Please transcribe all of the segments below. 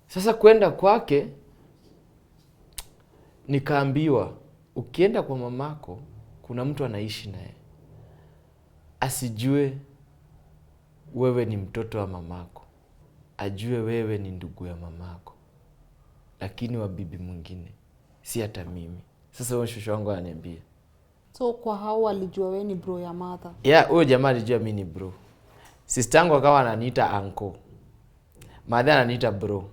Sasa kwenda kwake nikaambiwa ukienda kwa mamako kuna mtu anaishi naye. Asijue wewe ni mtoto wa mamako. Ajue wewe ni ndugu ya mamako. Lakini wa bibi mwingine, si hata mimi. Sasa huyo shosho wangu ananiambia. So kwa hao walijua wewe ni bro ya mother? Yeah, huyo jamaa alijua mimi ni bro. Sister yangu akawa ananiita uncle. Mother ananiita bro.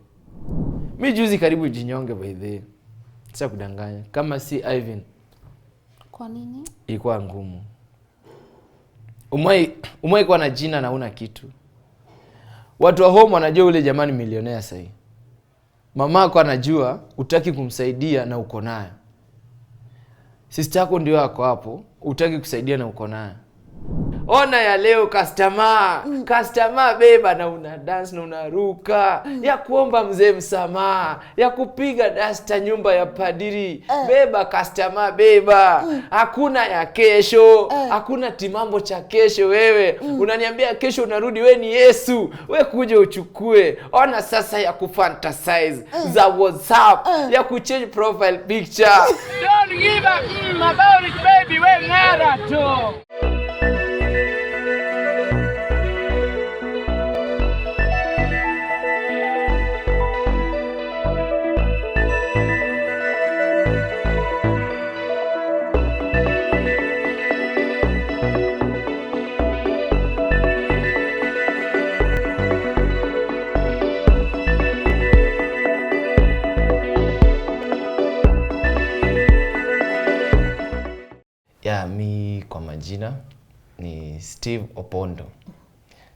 Mimi juzi karibu jinyonge by the way. Sasa kudanganya. Kama si Ivan. Kwa nini? Ilikuwa ngumu. Umwai kuwa na jina na una kitu. Watu wa home wanajua ule jamani milionea sahi. Mamako anajua utaki kumsaidia na uko naye. Sister yako ndio ako hapo, utaki kusaidia na uko naye. Ona ya leo customer beba na una dance na unaruka, ya kuomba mzee msamaha, ya kupiga dasta nyumba ya padiri. Beba customer beba. Hakuna ya kesho, hakuna timambo cha kesho wewe. Unaniambia kesho unarudi we ni Yesu, we kuja uchukue. Ona sasa ya kufantasize za WhatsApp, ya kuchange profile picture. Don't give a about it baby, we ngara tu. Mi kwa majina ni Steve Opondo.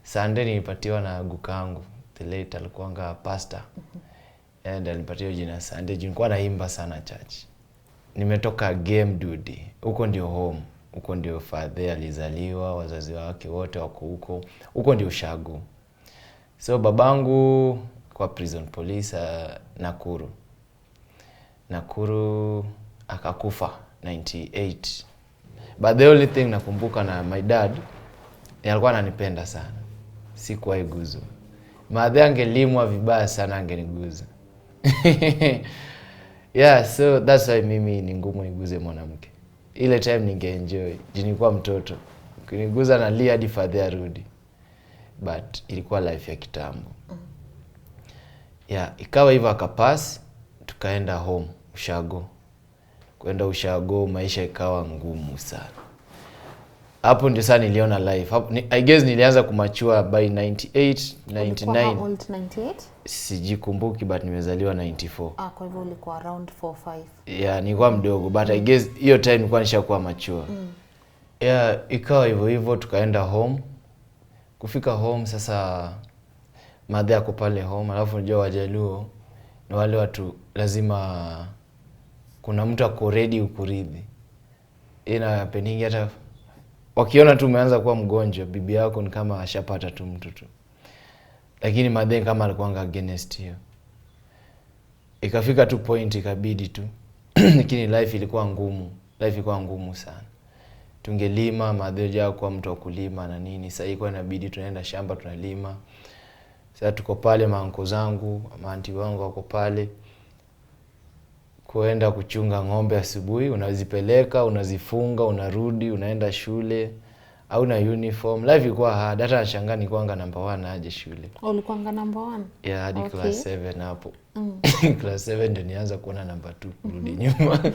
Sunday nilipatiwa na gukangu. The late alikuwanga pastor. And alipatiwa jina Sunday. Nilikuwa naimba sana church. Nimetoka game duty. Huko ndio home. Huko ndio father alizaliwa, wazazi wake wote wako huko. Huko ndio ushago. So babangu kwa prison police Nakuru. Nakuru akakufa 98. But the only thing nakumbuka na my dad, alikuwa ananipenda sana. Sikuwahi guzwa. Mother angelimwa vibaya sana angeniguza. Yeah, so that's why mimi ni ngumu niguze mwanamke. Ile time ningeenjoy. Nilikuwa mtoto. Kuniguza na lia hadi father arudi. But ilikuwa life ya kitambo. Yeah, ikawa hivyo akapass, tukaenda home, ushago. Kwenda ushago maisha ikawa ngumu sana. Hapo ndio sana niliona life. I guess nilianza kumachua by 98, 99. Old 98? Sijikumbuki but nimezaliwa 94. Kwa hivyo ulikuwa around 4, 5. Yeah, nilikuwa mdogo but I guess hiyo time nilikuwa nishakuwa mature. Yeah, ikawa hivyo tukaenda home. Kufika home sasa mother yako pale home, alafu unajua Wajaluo na wale watu lazima kuna mtu ako ready ukuridhi. Ina peningi hata wakiona tu umeanza kuwa mgonjwa, bibi yako ni kama ashapata tu mtu tu. Lakini mother kama alikuwa against hiyo. Ikafika tu point ikabidi tu. Lakini life ilikuwa ngumu. Life ilikuwa ngumu sana. Tungelima, mother yao kwa mtu wa kulima na nini. Sasa ilikuwa inabidi tunaenda shamba tunalima. Sasa tuko pale maanko zangu, maanti wangu wako pale. Kuenda kuchunga ng'ombe asubuhi, unazipeleka, unazifunga, unarudi, unaenda shule, au na uniform. Life ilikuwa hard. Hata nashangaa nilikuwa number 1 aje shule. Ulikuwa number 1? Yeah, hadi class 7 hapo. Class 7 ndio nianza kuona number 2 kurudi nyuma.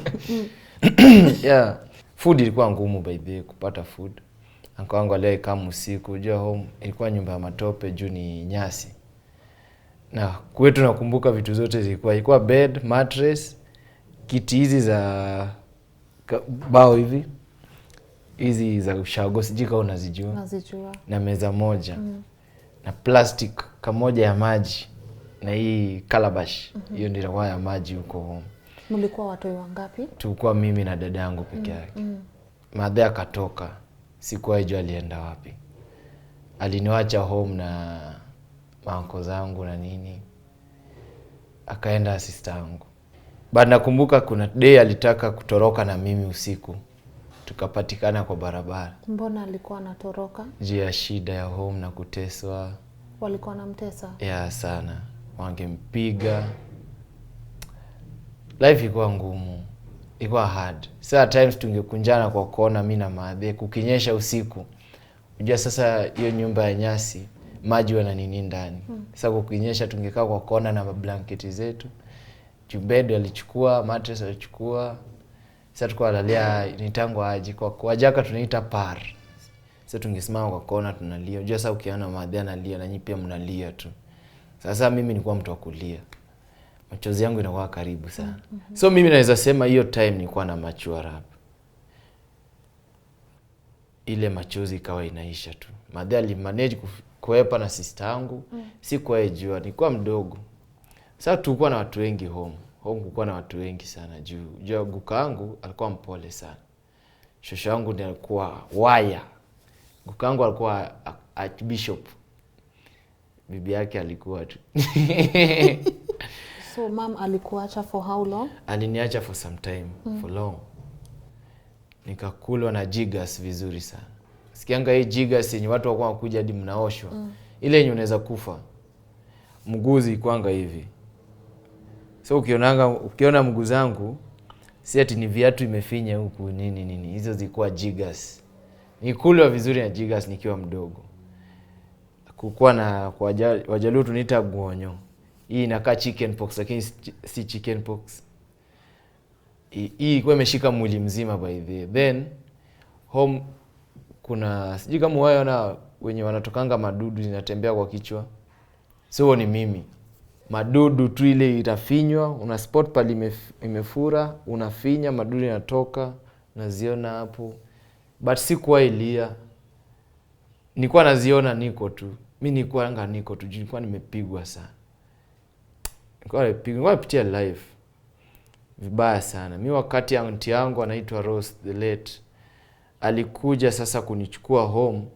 Yeah. Food ilikuwa ngumu by the way, kupata food. Uncle wangu leo kama usiku, unajua home ilikuwa nyumba ya matope juu ni nyasi. Na kwetu nakumbuka vitu zote ilikuwa bed, mattress, kiti hizi za bao hivi. Hizi za ushago sijika unazijua. Nazijua. Na meza moja. Na plastic kamoja ya maji. Na hii calabash. Hiyo ndio ilikuwa ya maji huko home. Mlikuwa watu wangapi? Tulikuwa mimi na dada yangu peke yake. Mother akatoka. Sikuwahi jua alienda wapi. Aliniacha home na maanko zangu na nini. Akaenda sister yangu. But nakumbuka kuna day alitaka kutoroka na mimi usiku. Tukapatikana kwa barabara. Mbona alikuwa anatoroka? Juu ya shida ya home na kuteswa. Walikuwa wanamtesa? Yeah, sana. wangempiga. Life ilikuwa ngumu, ilikuwa hard. Sasa times tungekunjana kwa kona mimi na madhe, kukinyesha usiku. Unajua sasa hiyo nyumba ya nyasi, maji wana nini ndani. Sasa kukinyesha tungekaa kwa kona na mablanketi zetu. Bed alichukua, mattress alichukua. Sasa tulikuwa lalia nitango aje kwa jaka tunaita par. Sasa tungesimama kwa kona tunalia. Unajua sasa ukiona madhe analia na nyinyi pia mnalia tu. Sasa mimi nilikuwa mtu wa kulia. Machozi yangu inakuwa karibu sana. So mimi naweza sema hiyo time nilikuwa na mature up. Ile machozi ikawa inaisha tu. Madhe alimanage kuepa na sister yangu. Sikuwa jua, nilikuwa mdogo. Sasa tulikuwa na watu wengi home. Home kulikuwa na watu wengi sana juu. Jua guka yangu alikuwa mpole sana. Shosho yangu ndiye alikuwa waya. Guka yangu alikuwa archbishop. Bibi yake alikuwa tu. So mom alikuacha for how long? Aliniacha for some time, for long. Nikakulwa na jigas vizuri sana. Sikianga hii jigas yenye watu walikuwa wakuja hadi mnaoshwa. Ile yenye unaweza kufa. Mguzi kwanga hivi. So ukiona mguu zangu, si ati ni viatu imefinya huku nini. Hizo zilikuwa jigas. Nikulwa vizuri na jigas nikiwa mdogo. Kukua na kwa Wajaluo tunaita guonyo. Hii inakaa chicken pox lakini si chicken pox. Hii ilikuwa imeshika mwili mzima by the way. Then home kuna sijui kama wao na wenye wanatokanga madudu zinatembea kwa kichwa. So ni mimi. Madudu tu ile itafinywa, una spot pale imefura, unafinya madudu yanatoka, unaziona hapo. But sikuwa ilia. Nilikuwa naziona niko tu. Mimi nilikuwa niko tu, nilikuwa nimepigwa sana. Nilikuwa napitia life vibaya sana. Mimi wakati aunti yangu anaitwa Rose the late alikuja sasa kunichukua home.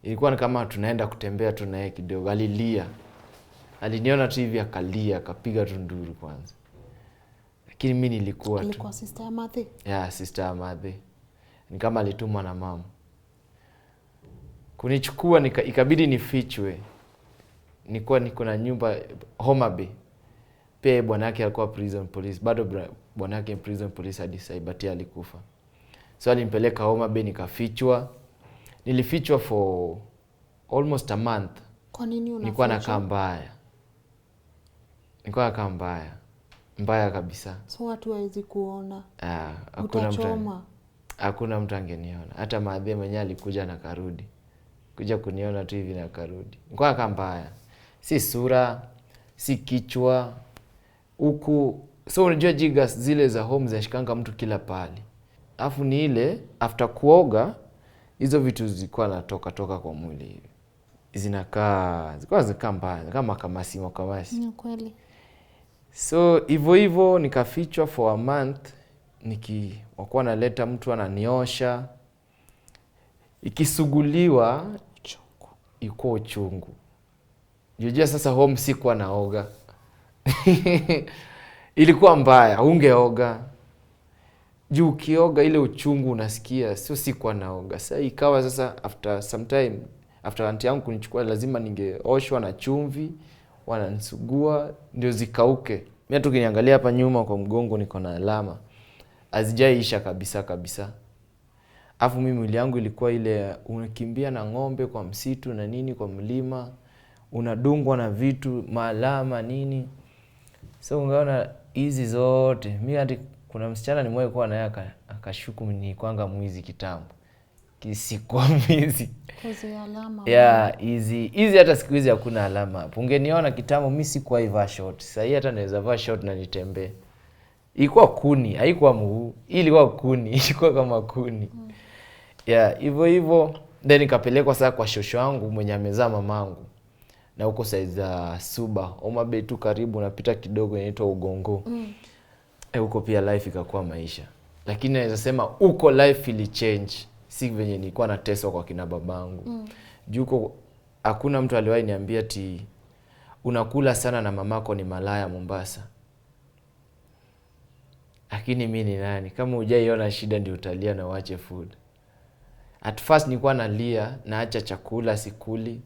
Ilikuwa ni kama tunaenda kutembea tu naye kidogo. Alilia. Aliniona tu hivi akalia, akapiga tu nduru kwanza. Lakini mimi nilikuwa tu. Alikuwa sister ya Mathe? Yeah, sister ya Mathe. Ni kama alitumwa na mama. Kunichukua ikabidi nifichwe. Niko na nyumba Homa Bay. Pia bwana yake alikuwa prison police. Bado bwana yake prison police hadi sasa but alikufa. So alimpeleka Homa Bay nikafichwa. Nilifichwa for almost a month. Kwa nini unafichwa? Nilikuwa nakaa mbaya. Nilikuwa nakaa mbaya. Mbaya kabisa. So watu hawezi kuona. Hakuna mtu angeniona. Hata Madhe mwenyewe alikuja na karudi. Kuja kuniona tu hivi na karudi. Nilikuwa nakaa mbaya. Si sura, si kichwa. Huku so unajua jigas zile za home zinashikanga mtu kila pali. Afu ni ile after kuoga hizo vitu zilikuwa natoka kwa mwili hivi. Zilikuwa mbaya, kama kamasi. Ni kweli. So hivyo nikafichwa for a month. Wakuwa naleta mtu ananiosha. Ikisuguliwa iko uchungu. Jujia sasa home sikuwa naoga. Ilikuwa mbaya, ungeoga. Juu ukioga ile uchungu unasikia, sio sikuwa naoga. Sasa ikawa sasa after some time, after aunti yangu kunichukua lazima ningeoshwa na chumvi, wananisugua ndio zikauke. Mimi hata ukiniangalia hapa nyuma kwa mgongo niko na alama. Hazijaisha kabisa. Afu mimi mwili yangu ilikuwa ile unakimbia na ng'ombe kwa msitu na nini kwa mlima, unadungwa na vitu, maalama nini. So ungaona hizi zote. Mimi hadi kuna msichana nimwahi kuwa naye akashuku ni kwanga mwizi kitambo. Kisikuwa mwizi. Kuzi alama. Yeah, hizi hata siku hizi hakuna alama hapo. Ungeniona kitambo mimi sikuwa ivaa short. Sasa hii hata naweza vaa short na nitembee. Ilikuwa kuni, haikuwa mguu. Ilikuwa kuni, ilikuwa kama kuni. Yeah, hivyo then nikapelekwa sasa kwa shosho wangu mwenye amezaa mamangu. Na huko saiza Suba, Homa Bay tu karibu napita kidogo inaitwa Ugongo. Huko pia life ikakuwa maisha. Lakini naweza sema huko life ili change. Si venye nilikuwa nateswa kwa kina babangu. Juu huko hakuna mtu aliwahi niambia ati unakula sana na mamako ni malaya Mombasa. Lakini mimi ni nani? Kama hujaiona shida ndio utalia na uache food. At first nilikuwa nalia naacha chakula sikuli.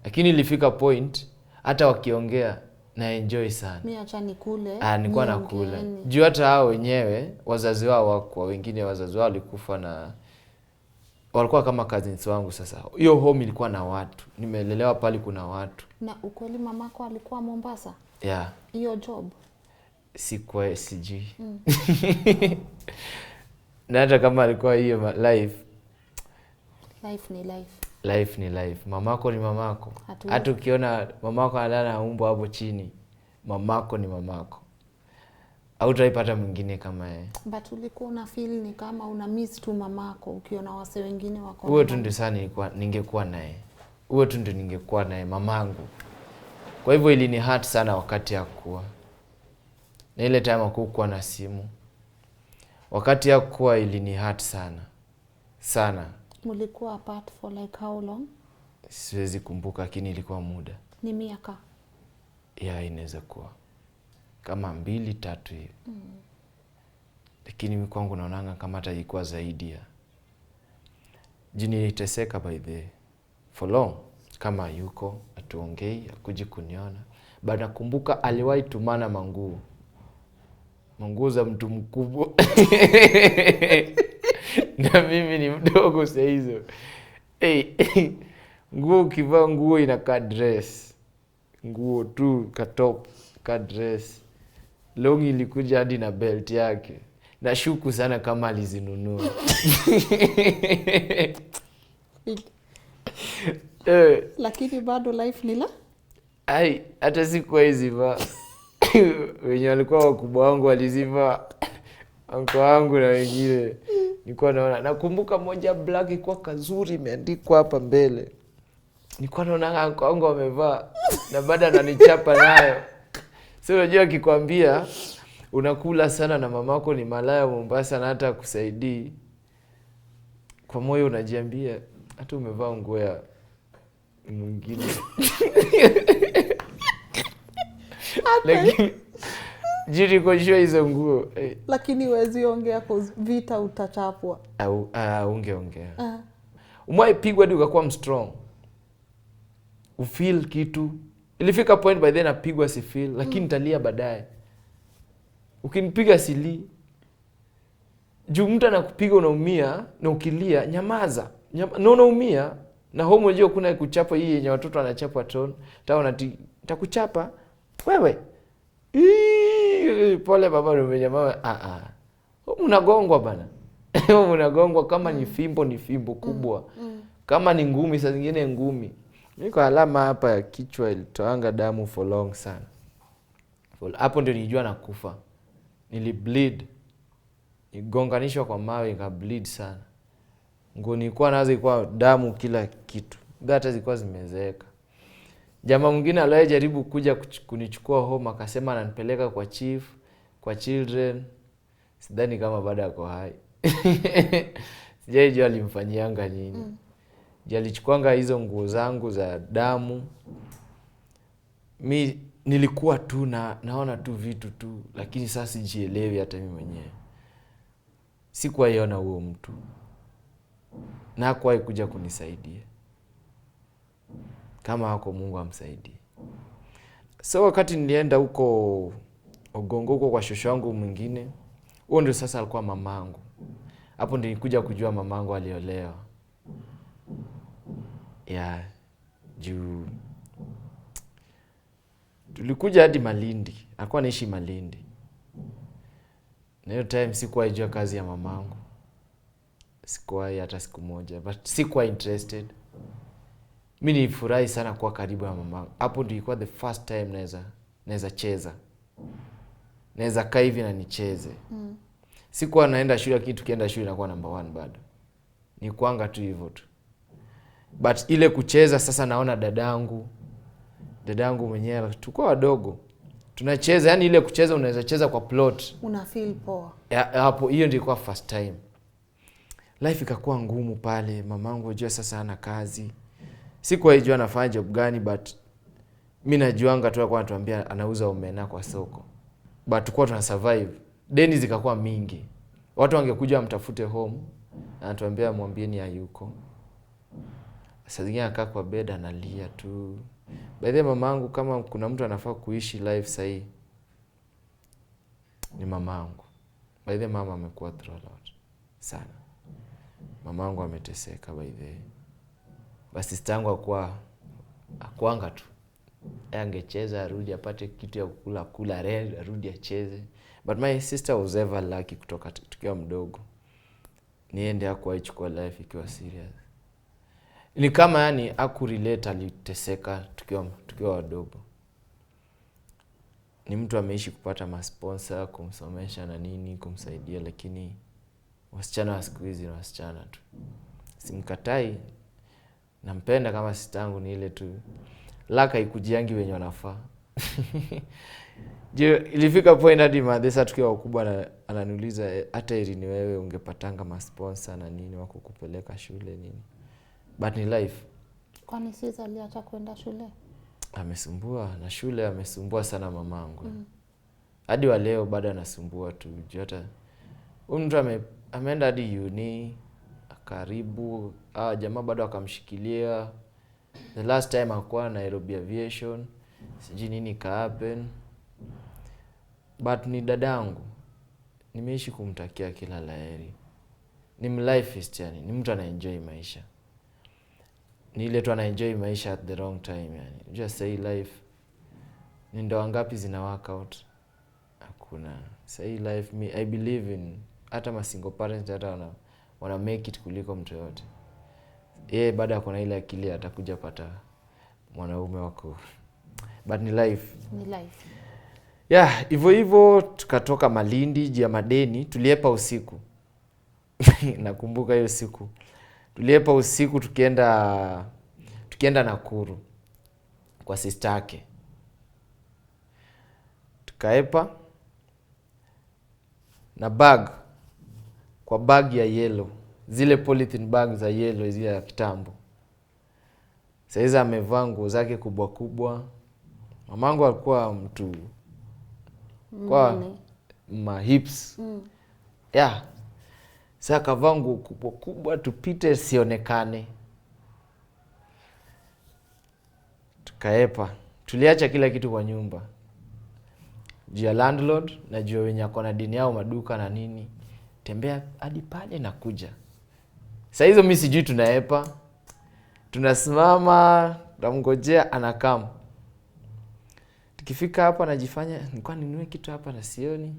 Lakini ilifika point hata wakiongea na enjoy sana. Mimi acha nikule. Nilikuwa nakula. Juu hata hao wenyewe wazazi wao wako, wengine wazazi wao walikufa na walikuwa kama cousins wangu sasa. Hiyo home ilikuwa na watu. Nimelelewa pale kuna watu. Na ukweli mamako alikuwa Mombasa? Yeah. Hiyo job? Sijui. Na hata kama alikuwa hiyo life ni life. Life ni life. Mamako ni mamako. Hata ukiona mamako analala umbo hapo chini, mamako ni mamako. Hautaipata mwingine kama yeye. But ulikuwa una feel ni kama una miss tu mamako ukiona wase wengine wako. Huo tu ndio sana ningekuwa naye. Huo tu ndio ningekuwa naye mamangu. Kwa hivyo ilini hurt sana wakati hakuwa. Na ile time hakukuwa na simu. Wakati hakuwa ilini hurt sana. Sana. Mlikuwa apart for like how long? Siwezi kumbuka lakini ilikuwa muda. Ni miaka? Ya inaweza kuwa kama 2-3 hivi. Lakini mimi kwangu naonanga kama hata ilikuwa zaidi ya. Jini niliteseka by the for long. Kama yuko atuongei akuji kuniona. Baada nakumbuka aliwahi tumana manguo. Manguo za mtu mkubwa. Na mimi ni mdogo saa hizo. Nguo ukivaa nguo inakaa dress. Nguo tu katop ka dress. Longi ilikuja hadi na belt yake. Nashuku sana kama alizinunua. Lakini bado life nila? Hata sikuwa hizi vaa. Wenye walikuwa wakubwa wangu walizivaa. Anko wangu na wengine. Nilikuwa naona. Nakumbuka moja black ilikuwa kazuri imeandikwa hapa mbele. Nilikuwa naona anko wangu wamevaa na baada ananichapa nayo. Sio unajua akikwambia unakula sana na mamako ni malaya Mombasa na hata kusaidii. Kwa moyo unajiambia hata umevaa nguo ya mwingine. Lakini jiri kujua hizo nguo. Lakini huwezi ongea kwa vita utachapwa. Ungeongea. Umewahi pigwa hadi ukakuwa strong. Ufeel kitu. Ilifika point by then napigwa si feel lakini nitalia baadaye. Ukinipiga sili. Juu mtu anakupiga unaumia na ukilia nyamaza. Na unaumia na homo unajua kuna kuchapa hii yenye watoto wanachapa tone. Nitakuchapa wewe. Pole baba umenyamaza. Unagongwa bana. Unagongwa kama ni fimbo kubwa. Kama ni ngumi saa zingine ngumi. Niko alama hapa ya kichwa ilitoanga damu for long sana. Hapo ndio nilijua nakufa. Nilibleed. Nigonganishwa kwa mawe nika bleed sana. Nguo nilikuwa nazo ilikuwa damu kila kitu. Hata zilikuwa zimezeeka. Jamaa mwingine aliyejaribu kuja kunichukua home akasema ananipeleka kwa chief, kwa children. Sidhani kama bado yako hai. Sijajua alimfanyianga nini. Alichukuanga hizo nguo zangu za damu. Mi nilikuwa tu naona tu vitu tu, lakini sasa sijielewi hata mimi mwenyewe. Sikuwahi iona huo mtu. Na hakuwahi kuja kunisaidia. Kama hako Mungu amsaidie. So wakati nilienda huko Ogongo huko kwa shosho wangu mwingine, huo ndio sasa alikuwa mamangu. Hapo ndio nilikuja kujua mamangu aliolewa. Juu tulikuja hadi Malindi. Alikuwa anaishi Malindi. Na hiyo time sikuwahi jua kazi ya mamangu. Sikuwahi hata siku moja, but sikuwa interested. Mimi nilifurahi sana kuwa karibu na mamangu. Hapo ndio ilikuwa the first time naweza cheza. Naweza kaa hivi na nicheze. Sikuwa naenda shule lakini tukienda shule inakuwa number 1 bado. Ni kuanga tu hivyo tu. But ile kucheza sasa naona dadangu mwenyewe tulikuwa wadogo. Tunacheza yani ile kucheza unaweza cheza kwa plot. Una feel poa. Hapo hiyo ndio ilikuwa first time. Life ikakuwa ngumu pale, mamangu unajua sasa ana kazi. Sikuwahi jua anafanya job gani but mimi najuanga tu alikuwa anatuambia anauza omena kwa soko. But tulikuwa tuna survive. Deni zikakuwa mingi. Watu wangekuja wamtafute home, anatuambia mwambieni hayuko. Sasa zingine akaa kwa bed analia tu. By the mamangu, kama kuna mtu anafaa kuishi life sahi ni mamangu. By the mama amekuwa through a lot sana. Mamangu ameteseka by the. Basi sistangu akuanga tu. Angecheza arudi apate kitu ya kula red arudi acheze. But my sister was ever lucky kutoka tukiwa mdogo. Niende hakuwahi chukua life ikiwa serious. Ni kama yani hakurelate, aliteseka tukiwa wadogo. Ni mtu ameishi kupata masponsor, kumsomesha na nini, kumsaidia, lakini wasichana wa siku hizi ni wasichana tu. Simkatai, nampenda kama sistangu, ni ile tu laka ikujiangi wenye wanafaa. Je, ilifika point hadi madhesa tukiwa wakubwa na ananiuliza hata ili ni wewe ungepatanga masponsor na nini wako kupeleka shule nini. But ni life. Kwani sisi aliacha kwenda shule? Amesumbua na shule, amesumbua sana mamangu. Hadi wa leo bado anasumbua tu. Hata mtu ameenda hadi uni karibu, jamaa bado akamshikilia. The last time akuwa Nairobi Aviation, sijui nini ka happen. But ni dadangu. Nimeishi kumtakia kila laheri. Ni mlifeist yani, ni mtu anaenjoy maisha. Ni ile tu anaenjoy maisha at the wrong time yani. Just say life. Ni ndoa ngapi zina work out? Hakuna. Say life, I believe in hata ma single parents hata wana make it kuliko mtu yote. Baada ya kuna ile akili atakuja pata mwanaume wako. But ni life. Ni life. Yeah, hivyo tukatoka Malindi jia madeni, tuliepa usiku. Nakumbuka hiyo siku. Tuliepa usiku tukienda Nakuru kwa sister yake. Tukaepa na bag ya yellow. Zile polythene bag za yellow zile ya kitambo. Saiza amevaa nguo zake kubwa kubwa. Mamangu alikuwa mtu kwa ma hips. Yeah. Sasa kavaa nguo kubwa kubwa tupite sionekane. Tukaepa. Tuliacha kila kitu kwa nyumba. Juu ya landlord na juu wenye ako na dini yao maduka na nini. Tembea hadi pale na kuja. Sasa hizo mimi sijui tunaepa. Tunasimama, tunamngojea anakam. Tukifika hapa najifanya nilikuwa ninunue kitu hapa na sioni.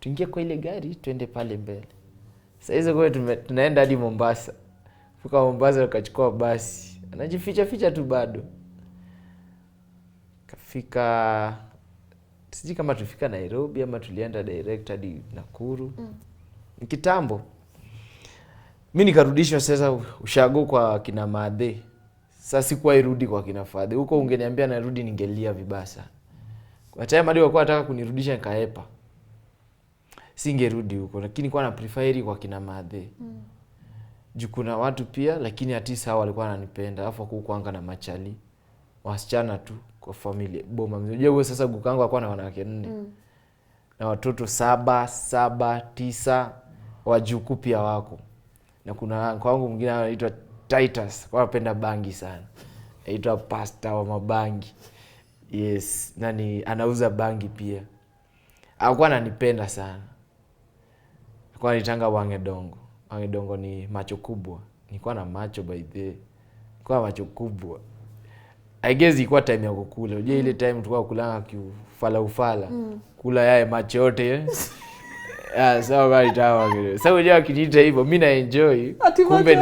Tuingie kwa ile gari tuende pale mbele. Sasa hizo kwa tunaenda hadi Mombasa. Fika Mombasa tukachukua basi. Anajificha tu bado. Kafika sijui kama tufika Nairobi ama tulienda direct hadi Nakuru. Ni kitambo. Mimi nikarudishwa sasa ushago kwa kina Madhe. Sasa sikuwa irudi kwa kina Fadhe. Huko ungeniambia narudi ningelia vibaya sana. Kwa time hadi walikuwa wanataka kunirudisha nikaepa. Singerudi huko, lakini kwa na prefer kwa kina Madhe. Juu kuna watu pia lakini ati sawa walikuwa wananipenda. Alafu kukuanga na machali. Wasichana tu kwa familia. Boma mzee wewe sasa gukangu alikuwa na wanawake 4. Na watoto 7, 9 wajukuu pia wako. Na kuna kwangu mwingine anaitwa Titus, kwa anapenda bangi sana. Anaitwa Pastor wa mabangi. Yes, nani anauza bangi pia. Alikuwa ananipenda sana. Alikuwa anitanga Wangedongo. Wangedongo ni macho kubwa. Nilikuwa na macho by the. Nilikuwa macho kubwa. I guess ilikuwa time ya kukula. Unajua ile time tulikuwa kulanga ufala. Kula yae macho yote. Sawa bali tawa kile. Sasa unajua kijiita hivyo mimi na enjoy. Kumbe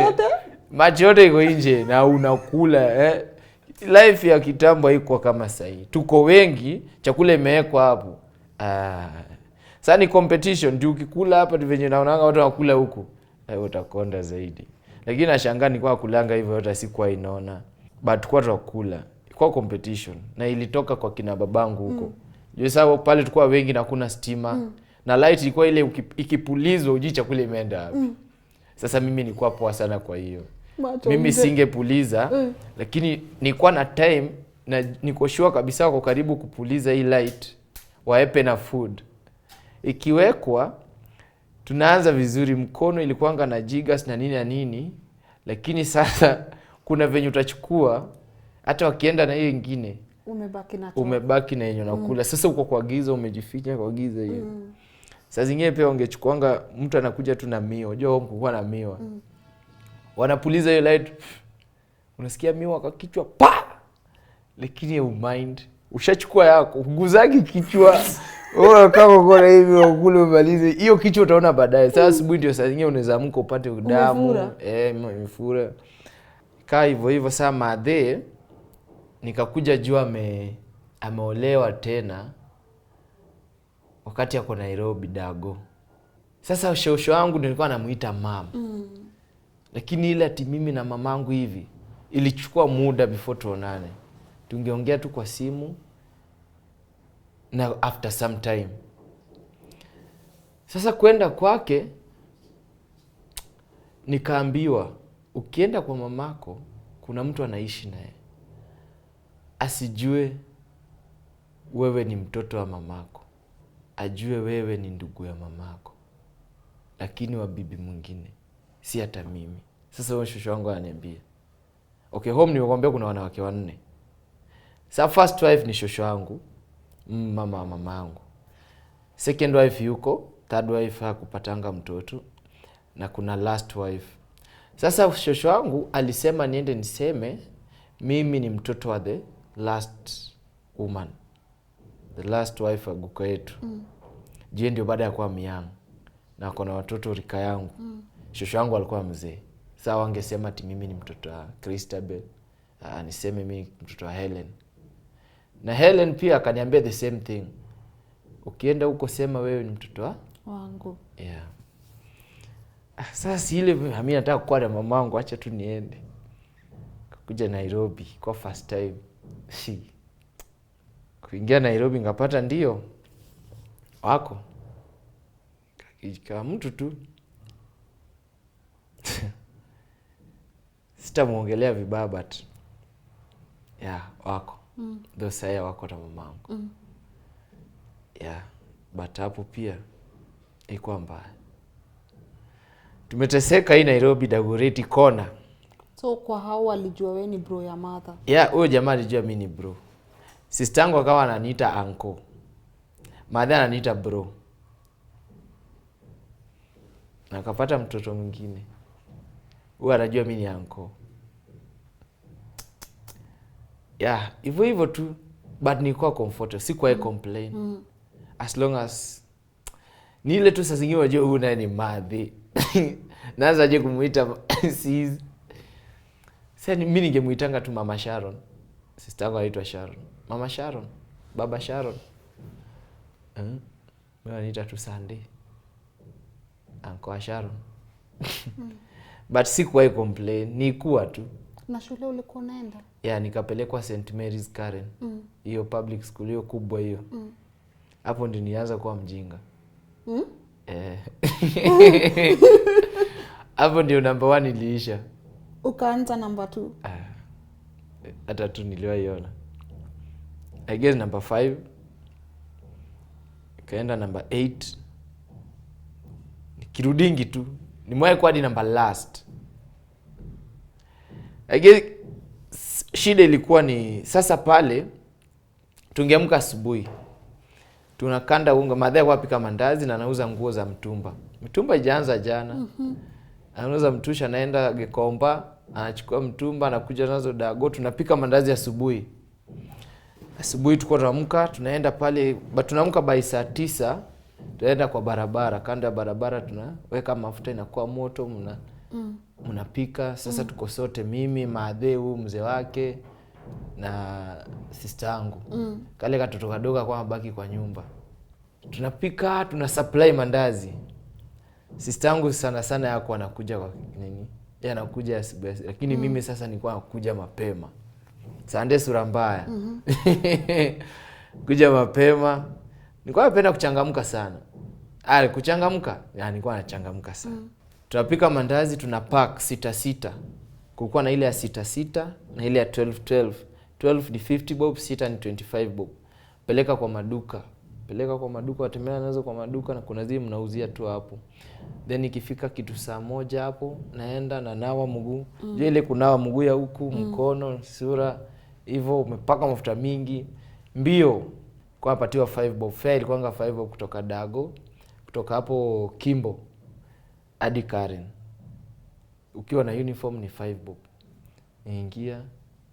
macho yote iko nje na unakula life ya kitambo haiko kama sasa. Tuko wengi, chakula imewekwa hapo. Sasa ni competition, ndio ukikula hapa venye naonanga watu wakula huko. Utakonda zaidi. Lakini nashangaa nilikuwa kulanga hivyo hata sikuwa inaona. But kwa tukula. Kwa competition na ilitoka kwa kina babangu huko. Juu sababu pale tulikuwa wengi na kuna stima. Na light ilikuwa ile ikipulizwa uji chakula imeenda hapo. Sasa mimi nilikuwa poa sana kwa hiyo. Mimi singepuliza lakini nilikuwa na time na niko sure kabisa wako karibu kupuliza hii light waepe na food. Ikiwekwa tunaanza vizuri, mkono ilikuanga na jigas na nini lakini sasa kuna venye utachukua Hata wakienda na hiyo ingine umebaki na yenye unakula. Sasa uko kwa giza, umejificha kwa giza hiyo. Saa zingine pia ungechukuanga mtu anakuja tu na miwa. Unajua huko kulikuwa na miwa. Wanapuliza hiyo light. Unasikia miwa kwa kichwa pa. Lakini you mind. Ushachukua yako, uguzaki kichwa. Wewe kama uko na hivi ukule umalize. Hiyo kichwa utaona baadaye. Sasa asubuhi ndio saa zingine unaweza amka upate damu. Imefura. Kaa hivyo saa madhe nikakuja jua ameolewa tena wakati yako Nairobi Dago. Sasa shosho wangu nilikuwa namuita mama. Lakini ile ati mimi na mamangu hivi ilichukua muda before tuonane. Tungeongea tu kwa simu na after some time. Sasa kwenda kwake nikaambiwa ukienda kwa mamako kuna mtu anaishi naye. Asijue wewe ni mtoto wa mamako. Ajue wewe ni ndugu ya mamako. Lakini wa bibi mwingine. Si hata mimi. Sasa huyo shosho wangu ananiambia. Okay, home nimekwambia kuna wanawake 4. Sasa first wife ni shosho wangu, mama wa mamangu. Second wife yuko, third wife hakupatanga mtoto na kuna last wife. Sasa shosho wangu alisema niende niseme mimi ni mtoto wa the last woman. The last wife wa guko yetu. Je, ndio baada ya kuwa miang na kuna watoto rika yangu. Shosho wangu alikuwa mzee. Sasa wangesema ati mimi ni mtoto wa Christabel. Niseme mimi mtoto wa Helen. Na Helen pia akaniambia the same thing. Ukienda huko sema wewe ni mtoto wangu. Yeah. Sasa ile mimi nataka kuwa na mamangu, acha tu niende. Kuja Nairobi kwa first time. Kuingia Nairobi ngapata ndio wako. Kama mtu tu. Sitamuongelea vibaya but wako. Ndio saya wako na mamangu. But hapo pia ilikuwa mbaya. Tumeteseka hii Nairobi Dagoretti kona. So kwa hao walijua wewe ni bro ya mother? Huyo jamaa alijua mimi ni bro. Sister yangu akawa ananiita uncle. Mother ananiita bro. Na akapata mtoto mwingine. Huyo anajua mimi ni uncle. Hivyo tu. But nilikuwa comfortable, sikuwahi complain. As long as ni ile tu saa zingine unajua huyu naye ni madhi. Naanza aje kumuita sis. Sasa mimi ningemuitanga tu Mama Sharon. Sister yangu anaitwa Sharon. Mama Sharon, Baba Sharon. Mimi anaita tu Sunday. Uncle Sharon. But sikuwahi complain, nikuwa tu. Na shule ulikuwa unaenda? Nikapelekwa St Mary's Karen. Hiyo public school hiyo kubwa hiyo. Hapo ndio nianza kuwa mjinga. Hapo ndio number 1 iliisha. Ukaanza number 2? Hata tu niliwaiona. I guess number 5. Kaenda number 8. Nikirudingi tu. Nimwahi kwa hadi number last. I guess shida ilikuwa ni sasa pale tungeamka asubuhi. Tunakanda unga, madhe kwa pika mandazi na anauza nguo za mtumba. Mtumba ijaanza jana. Anauza mtusha, anaenda Gikomba, anachukua mtumba, anakuja nazo Dago, tunapika mandazi asubuhi. Asubuhi tuko tunaamka, tunaenda pale, tunaamka by saa 9, tunaenda kwa barabara, kando ya barabara tunaweka mafuta inakuwa moto, mnapika. Sasa tuko sote, mimi, madhe, mzee wake na sister yangu. Kale katoto kadogo kwa mabaki kwa nyumba. Tunapika, tuna supply mandazi. Sister yangu sana yako anakuja kwa nini? Yeye anakuja asubuhi, lakini mimi sasa nilikuwa nakuja mapema. Sande sura mbaya. Kuja mapema. Nilikuwa napenda kuchangamka sana. Kuchangamka? Nilikuwa nachangamka sana. Tunapika mandazi, tunapack 6 kulikuwa na ile ya 6 na ile ya 12. 12 ni 50 bob, 6 ni 25 bob. Peleka kwa maduka, watembea nazo kwa maduka, na kuna zile mnauzia tu hapo. Then ikifika kitu saa 1 hapo naenda na nawa mguu. Je, ile kunawa mguu ya huku, mkono, sura, hivyo umepaka mafuta mingi, mbio kwa patiwa 5 bob. Fare ilikuwa 5 bob kutoka Dago, kutoka hapo Kimbo hadi Karen. Ukiwa na uniform ni 5 bob. Ingia,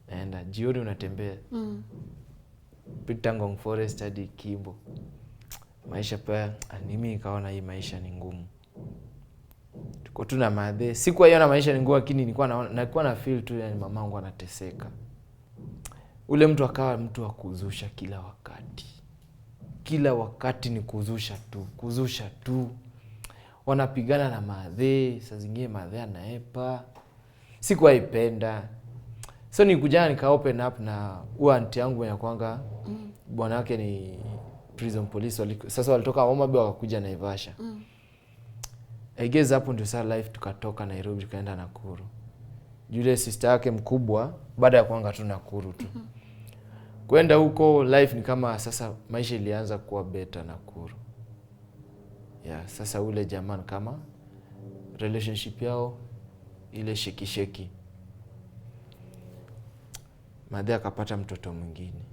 naenda jioni unatembea. Pita Ngong Forest hadi Kimbo. Maisha pia mimi nikaona hii maisha ni ngumu. Tuko tu na madhe. Sikuwa hiyo na maisha ni ngumu, lakini nilikuwa na feel tu yani mamangu anateseka. Ule mtu akawa mtu wa kuzusha kila wakati. Kila wakati ni kuzusha tu. Wanapigana na madhe, saa zingine madhe anaepa. Sikuwa ipenda. So nikujana nika open up na auntie yangu ya kwanga bwana wake ni prison police. Sasa walitoka Homa Bay wakakuja Naivasha. I guess hapo ndio sasa life tukatoka Nairobi tukaenda Nakuru. Yule sister yake mkubwa baada ya kuanga tu Nakuru tu. Kwenda huko life ni kama sasa maisha ilianza kuwa better Nakuru. Yeah, sasa ule jamaa kama relationship yao ile sheki. Madhe akapata mtoto mwingine.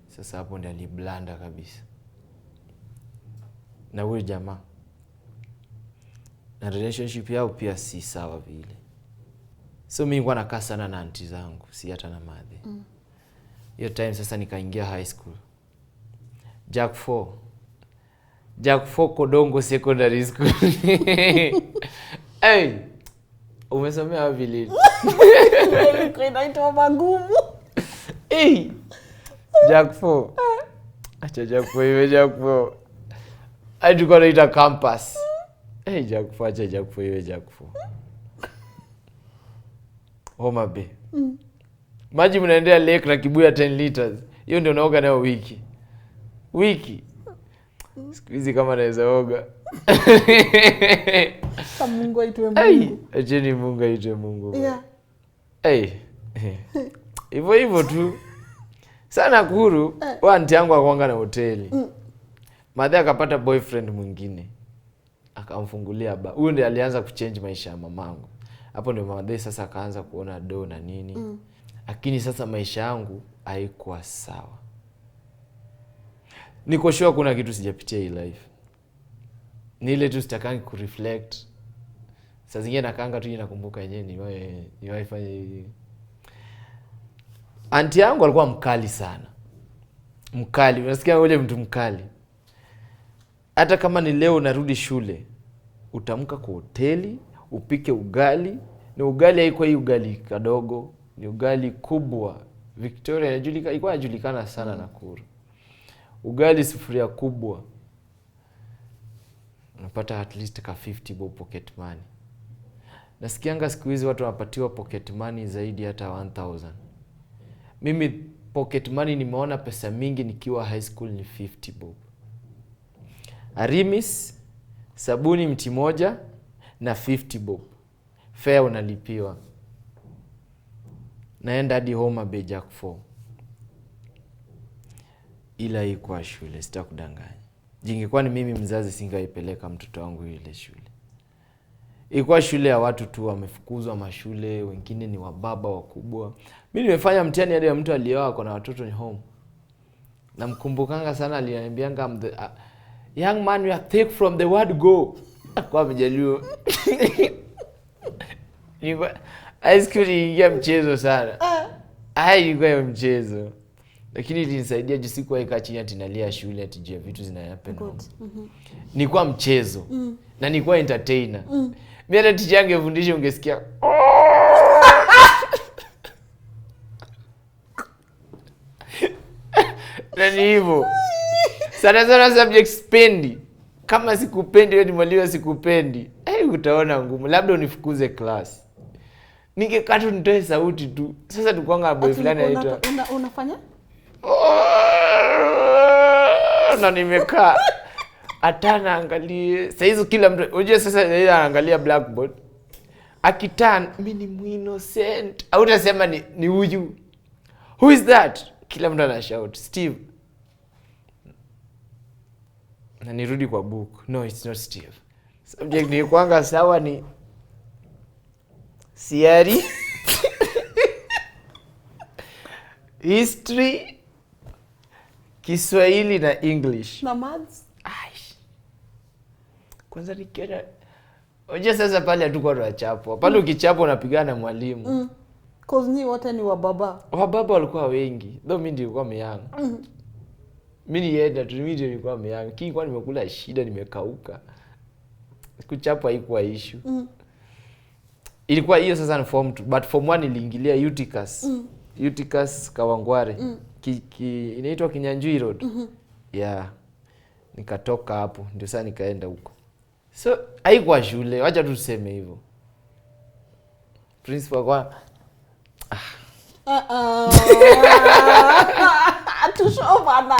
Sasa hapo ndio aliblanda kabisa. Na huyo jamaa na relationship yao pia si sawa vile. So mimi nilikuwa nakaa sana na aunti zangu, si hata na madhe. Hiyo time sasa nikaingia high school. Jack 4 Kodongo Secondary School. Hey, umesomea wapi lini? Inaitwa magumu. Hey, Jack 4. Acha Jack 4 iwe Jack 4. Hadi kwa naita campus. Hey, Jack 4, acha Jack 4 iwe Jack 4. Homa Bay. Maji mnaendea lake na kibuyu ya 10 liters. Hiyo ndio naoga nayo wiki. Siku hizi kama naweza oga. Kama Mungu aitwe Mungu. Acheni Mungu aitwe Mungu. Yeah. Hivyo tu. Sana Nakuru, auntie yangu akaanga na hoteli. Madhe akapata boyfriend mwingine. Akamfungulia ba. Huyo ndiye alianza kuchange maisha ya mamangu. Hapo ndio madhe sasa akaanza kuona do na nini. Lakini sasa maisha yangu haikuwa sawa. Niko sure kuna kitu sijapitia hii life. Ni ile tu sitakangi kureflect. Saa zingine nakanga tu nakumbuka yenyewe ni fanya hivi. Auntie yangu alikuwa mkali sana. Mkali, unasikia yule mtu mkali. Hata kama ni leo narudi shule, utamka kwa hoteli, upike ugali, na ugali haikuwa hii ugali kadogo, ni ugali kubwa. Victoria ilikuwa inajulikana sana Nakuru. Ugali sufuria kubwa. Unapata at least ka 50 bob pocket money. Nasikianga siku hizi watu wanapatiwa pocket money zaidi hata 1000. Mimi pocket money nimeona pesa mingi nikiwa high school ni 50 bob. Arimis, sabuni mti moja na 50 bob. Fare unalipiwa. Naenda hadi Homa Bay Jack 4. Ila ikuwa shule, sitakudanganya. Ingekuwa ni mimi mzazi singaipeleka mtoto wangu ile shule. Ilikuwa shule ya watu tu wamefukuzwa mashule, wengine ni wababa wakubwa. Mimi nimefanya mtihani hadi ya mtu alioa kwa na watoto ni home. Namkumbukanga sana aliniambianga young man you are take from the word go. Kwa mjalio. High school ilikuwa mchezo sana. Ilikuwa mchezo. Lakini ilinisaidia juu sikuwa ikaa chini ati nalia shule ati juu ya vitu zinahappen. Nilikuwa mchezo. Na nilikuwa entertainer. Mimi hata teacher yangu angefundisha ungesikia. Na ni hivyo. Sana subject spendi. Kama sikupendi wewe ni mwalimu sikupendi. Utaona ngumu. Labda unifukuze class. Ningekaa tu nitoe sauti tu. Sasa tukwanga boy fulani anaitwa. Unafanya? Na nimekaa. Atana angalie. Sasa hizo kila mtu unajua sasa yeye anaangalia blackboard. Akitan mimi ni innocent. Au utasema ni huyu. Who is that? Kila mtu ana shout. Steve. Na nirudi kwa book. No, it's not Steve. Subject ni kwanga sawa ni Siari. history, Kiswahili na English. Na maths? Aish. Kwanza nikiona oje sasa pale hatuko tunachapwa. Pale ukichapwa unapigana na mwalimu. Cause ni wote ni wababa. Wababa walikuwa wengi. Though mimi nilikuwa myanga. Mimi nienda tu mimi nilikuwa myanga. Kii kwa nimekula shida nimekauka. Kuchapwa haikuwa issue. Ilikuwa hiyo sasa ni form 2, but form 1 niliingilia Uticus. Uticus Kawangware. Inaitwa Kinyanjui Road. Yeah. Nikatoka hapo ndio sasa nikaenda huko. So haikuwa shule, wacha tu tuseme hivyo. Principal kwa Tushobana.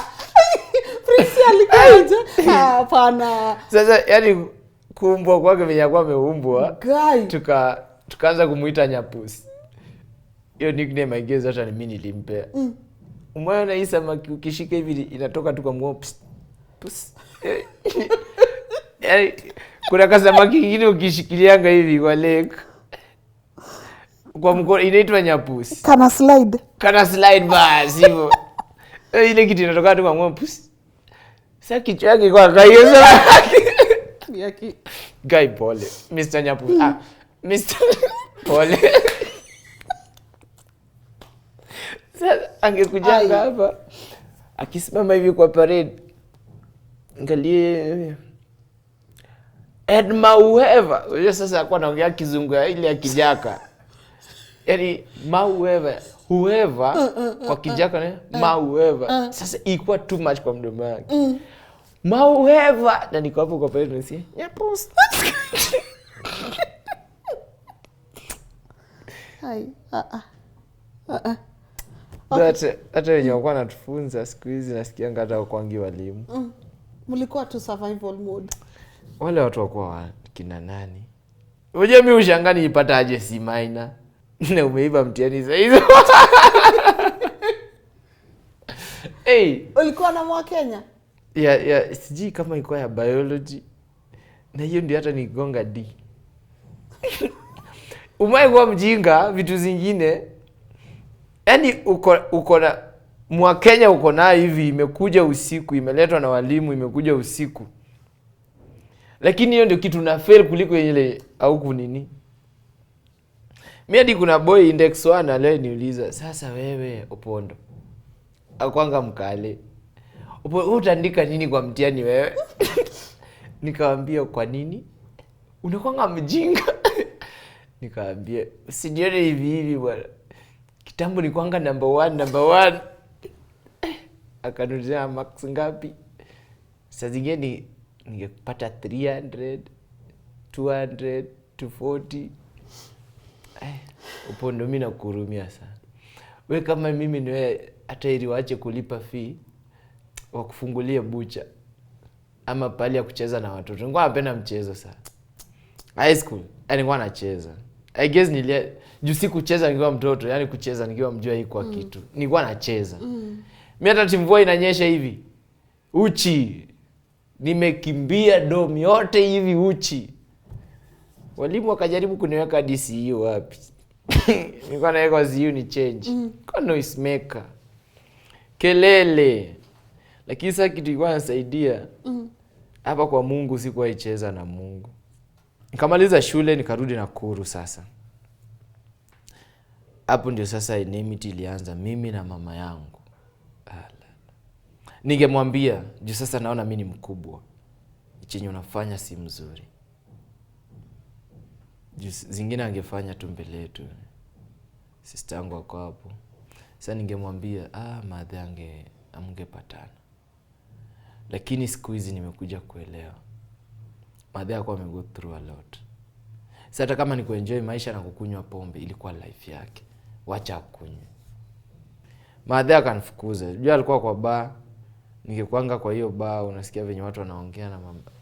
Principal alikaje? Hapana. Sasa yani kuumbwa kwake venye kwa ameumbwa. Guy. Tukaanza kumuita Nyapusi. Hiyo nickname I guess hata ni mimi nilimpea. Umeona hii samaki ukishika hivi inatoka tu kwa mguu. Pus. Yaani kuna kasamaki kingine ukishikilianga hivi kwa lake. Kwa mkono inaitwa Nyapusi. Kana slide. Kana slide basi hivyo. Ile kitu inatoka tu kwa mguu. Pus. Sasa kichwa yake kwa kaiyo Yaki. Guy pole. Mr. Nyapusi. Mr. pole. Sasa angekujanga hapa. Akisimama hivi kwa parade. Angalie Edma whoever. Unajua sasa alikuwa anaongea kizungu ile ya Kijaka. Yaani whoever kwa Kijaka ni whoever. Sasa ilikuwa too much kwa mdomo wake. Whoever na niko hapo kwa parade nisi. Nyapusi. Hai. Hata wenye walikuwa wanatufunza siku hizi nasikianga hata kwangi walimu. Mlikuwa tu survival mode. Wale watu wakuwa kina nani? Unajua mimi ushangani nipata aje C minor. Na umeiba mtihani sasa hizo. Hey, Ulikuwa na mwa Kenya? ya sijui kama ilikuwa ya biology. Na hiyo ndio hata nigonga D. Umaikuwa mjinga vitu zingine. Yaani uko na mwa Kenya uko nayo hivi imekuja usiku, imeletwa na walimu imekuja usiku. Lakini hiyo ndio kitu na fail kuliko ile au kunini. Mimi hadi kuna boy index 1 leo niuliza, sasa wewe Opondo. Akwanga mkale. Opondo utaandika nini kwa mtihani wewe? Nikamwambia kwa nini? Unakwanga mjinga. Nikamwambia usinione hivi bwana. Kitambo ni kwanga number 1. Akanuzia max ngapi? Sasa zingine ningepata 300, 200, 240. Opondo mimi nakuhurumia sana. Wewe kama mimi ni wewe hata ili waache kulipa fee wakufungulie bucha ama pali ya kucheza na watoto. Nilikuwa napenda mchezo sana. High school, nilikuwa nacheza. I guess juu si kucheza nikiwa mtoto, yani kucheza nikiwa mjua hii kwa kitu. Nilikuwa nacheza. Mimi hata timvua inanyesha hivi. Uchi. Nimekimbia dom yote hivi uchi. Walimu wakajaribu kuniweka hadi CEO wapi. Nilikuwa naweka CEO ni change. Kwa noise maker. Kelele. Lakini sasa kitu ilikuwa inasaidia. Hapa kwa Mungu sikuwa icheza na Mungu. Nikamaliza shule nikarudi Nakuru sasa. Hapo ndio sasa enmity ilianza mimi na mama yangu. Ningemwambia, juu sasa naona mimi ni mkubwa. Chenye unafanya si mzuri. Juu zingine angefanya tu mbele yetu. Sister yangu wako hapo. Sasa ningemwambia, madhe amngepatana. Lakini siku hizi nimekuja kuelewa. Madhe yako amego through a lot. Sasa hata kama ni kuenjoy maisha na kukunywa pombe ilikuwa life yake. Wacha akunywe. Madhe akanifukuza. Jua alikuwa kwa bar. Ningekwanga kwa hiyo bar unasikia venye watu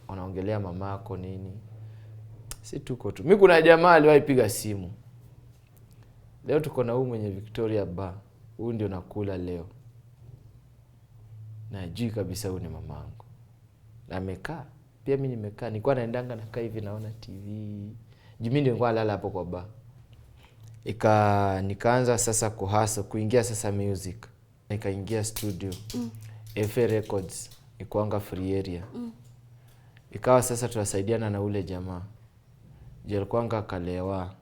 wanaongelea mamako nini. Si tuko tu. Mimi kuna jamaa aliwahi piga simu. Leo tuko na huyu mwenye Victoria bar. Huyu ndio nakula leo. Najui kabisa huyu ni mamangu. Na amekaa. Pia mimi nimekaa. Nilikuwa naendanga nakaa hivi naona TV. Juu mimi ndio nilikuwa nalala hapo kwa bar. Nikaanza sasa kuhasa kuingia sasa music. Nikaingia studio. FA Records ikuanga free area. Ikawa sasa tunasaidiana na ule jamaa. Alikuanga kalewa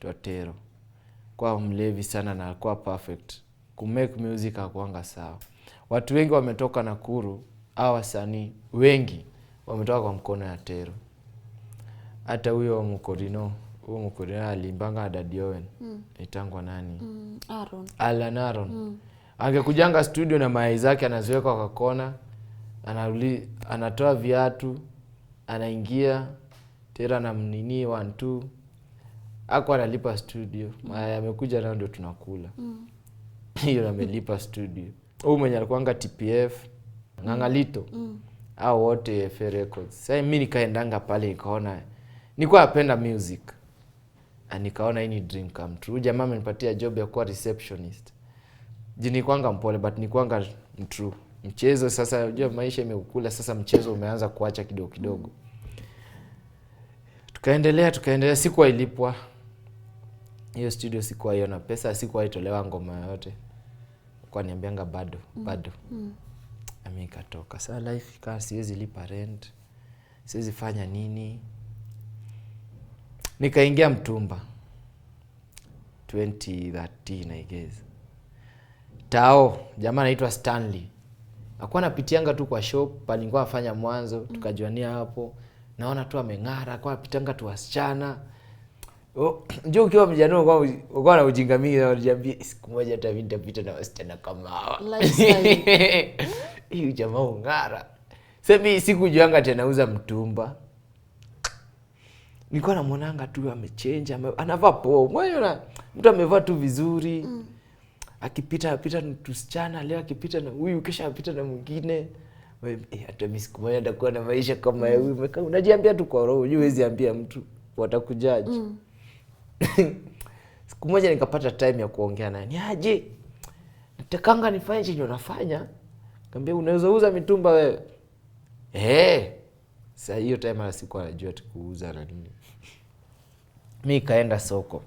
Totero. Kwa mlevi sana na alikuwa perfect. Kumake music hakuanga sawa. Watu wengi wametoka Nakuru, au wasanii wengi wametoka kwa mkono ya Tero. Hata huyo Mukorino alimbanga Daddy Owen. Itangwa nani? Alan Aaron. Angekujanga studio na mayai zake anaziweka kwa kona, anatoa viatu, anaingia Tera na mnini 1 2. Hakuwa analipa studio. Mayai amekuja nao ndio tunakula. Hiyo amelipa studio. Huyu mwenye alikuanga TPF, Ngangalito. Au wote FA Records. Sasa mimi nikaendanga pale nikaona nilikuwa napenda music. Nikaona hii ni dream come true. Jamaa amenipatia job ya kuwa receptionist. Jini kwanga mpole but ni kwanga true. Mchezo sasa unajua maisha imekukula sasa mchezo umeanza kuacha kidogo kidogo. Tukaendelea sikuwa ilipwa. Hiyo studio sikuwa iona pesa, sikuwa itolewa ngoma yote. Kwa niambianga bado. Mimi nikatoka. Sasa life ikawa siwezi lipa rent. Siwezi fanya nini? Nikaingia Mtumba 2013 I guess. Tao, jamaa anaitwa Stanley. Hakuwa anapitianga tu kwa shop, pale nilikuwa nafanya mwanzo, tukajuania hapo. Naona tu ameng'ara, hakuwa anapitanga tu wasichana. Njoo ukiwa mjana uko na ujinga mingi na unajiambia siku moja hata mimi nitapita na wasichana kama hawa. Hiyo jamaa ung'ara. Sasa mimi sikujuanga tena nauza mtumba. Nilikuwa namuonanga tu amechange, anavaa poa. Umeona mtu amevaa tu vizuri. Akipita tusichana, leo akipita na huyu kisha apita na mwingine. Hata mimi siku moja nitakuwa na maisha kama ya huyu. Unajiambia tu kwa roho, huwezi ambia mtu watakujaji. Siku moja nikapata time ya kuongea naye. Ni aje? Natakanga nifanye chenye unafanya. Nikamwambia unaweza uza mitumba wewe. Sasa hiyo time ala sikuwa najua kuuza na nini. Mimi kaenda soko.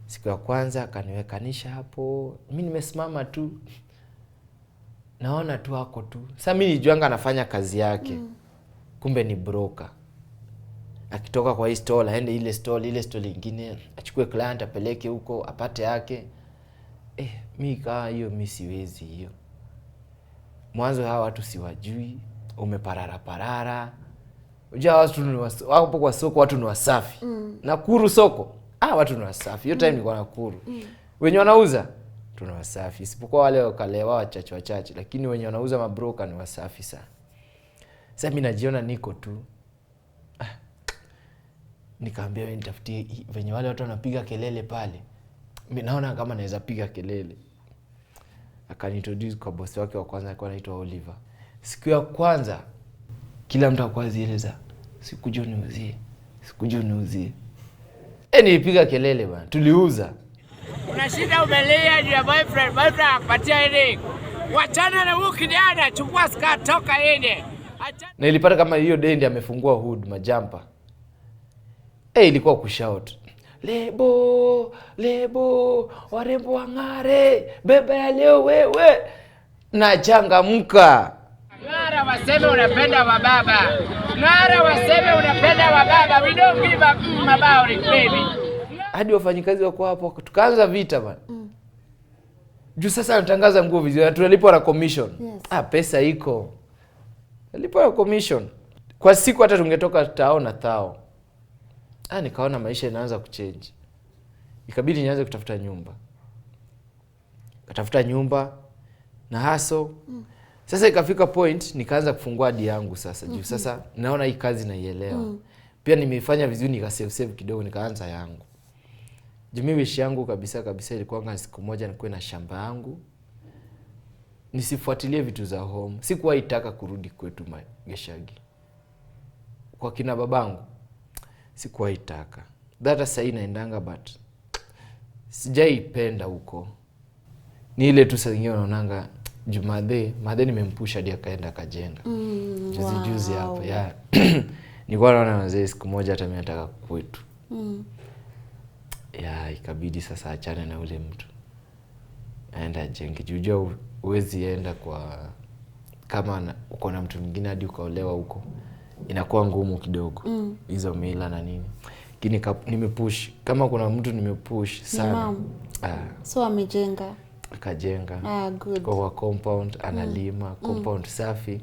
Siku ya kwanza akaniwekanisha hapo. Mimi nimesimama tu. Naona tu hako tu. Sasa mimi nijuanga anafanya kazi yake. Kumbe ni broker. Akitoka kwa hii store aende ile store nyingine, achukue client apeleke huko, apate yake. Mimi kaa hiyo mimi siwezi hiyo. Mwanzo hawa watu siwajui, umeparara. Unajua watu wapo kwa soko watu ni wasafi. Nakuru soko, watu ni wasafi. Hiyo time nilikuwa Nakuru. Wenye wanauza tuna wasafi. Isipokuwa wale wakalewa wachache, lakini wenye wanauza mabroker ni wasafi sana. Sasa mimi najiona niko tu. Nikamwambia wewe nitafutie venye wale watu wanapiga kelele pale. Mimi naona kama naweza piga kelele. Akaniintroduce kwa boss wake wa kwanza alikuwa anaitwa Oliver. Siku ya kwanza kila mtu akwa zieleza sikujua niuzie. Nilipiga kelele bwana. Tuliuza. Una shida umelia juu ya boyfriend akupatia ile. Wachana na huyu kijana, chukua skirt toka ende. Na ilipata kama hiyo day ndiye amefungua hood majampa. Ilikuwa kushout. Lebo, warembo wang'are, beba ya leo wewe. Na changamka. Ng'ara waseme unapenda wababa. We don't give a about it baby. Hadi wafanyikazi wako hapo tukaanza vita bana. Juu sasa anatangaza nguo vizuri, tunalipwa na commission. Yes. Pesa iko. Nalipwa na commission. Kwa siku hata tungetoka tao na thao. Nikaona maisha inaanza kuchange. Ikabidi nianze kutafuta nyumba. Katafuta nyumba na hustle. Sasa ikafika point nikaanza kufungua hadi yangu sasa. Juu sasa naona hii kazi naielewa. Pia nimeifanya vizuri nikasave kidogo nikaanza yangu. Juu mimi wish yangu kabisa ilikuwa siku moja nikuwe na shamba yangu. Nisifuatilie vitu za home. Sikuwahi taka kurudi kwetu Geshagi. Kwa kina babangu sikuwahi taka. Data sasa inaendanga but sijaipenda huko. Ni ile tu saa nyingine unaonanga Jumadhe nimempusha hadi akaenda akajenga. Juzi hapa nilikuwa naona wazee siku moja hata mimi nataka kwetu. Ikabidi sasa achane na ule mtu. aenda ajenge. Jujua uwezi enda kwa kama uko na mtu mwingine hadi ukaolewa huko. Inakuwa ngumu kidogo. Hizo mila na nini. Lakini nimepush. Kama kuna mtu nimepush sana. So amejenga. Akajenga. Good. Kwa compound analima, compound safi.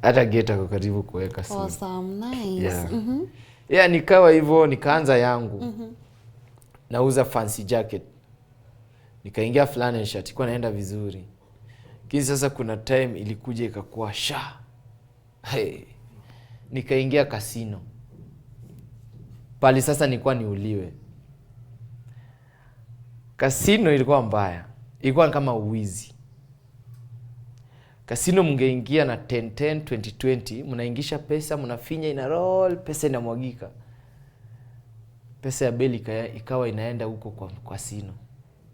Hata geta kwa karibu kuweka simu. Awesome, nice. Yeah. Yeah, nikawa hivyo, nikaanza yangu. Nauza fancy jacket. Nikaingia flannel shirt, ilikuwa naenda vizuri. Lakini sasa kuna time ilikuja ikakuwa nikaingia casino. Pali sasa nilikuwa niuliwe. Casino ilikuwa mbaya. Ilikuwa kama uwizi. Casino mngeingia na 10-10, 20-20, mnaingisha pesa, mnafinya ina roll, pesa inamwagika. Pesa ya beli ikawa inaenda huko kwa casino.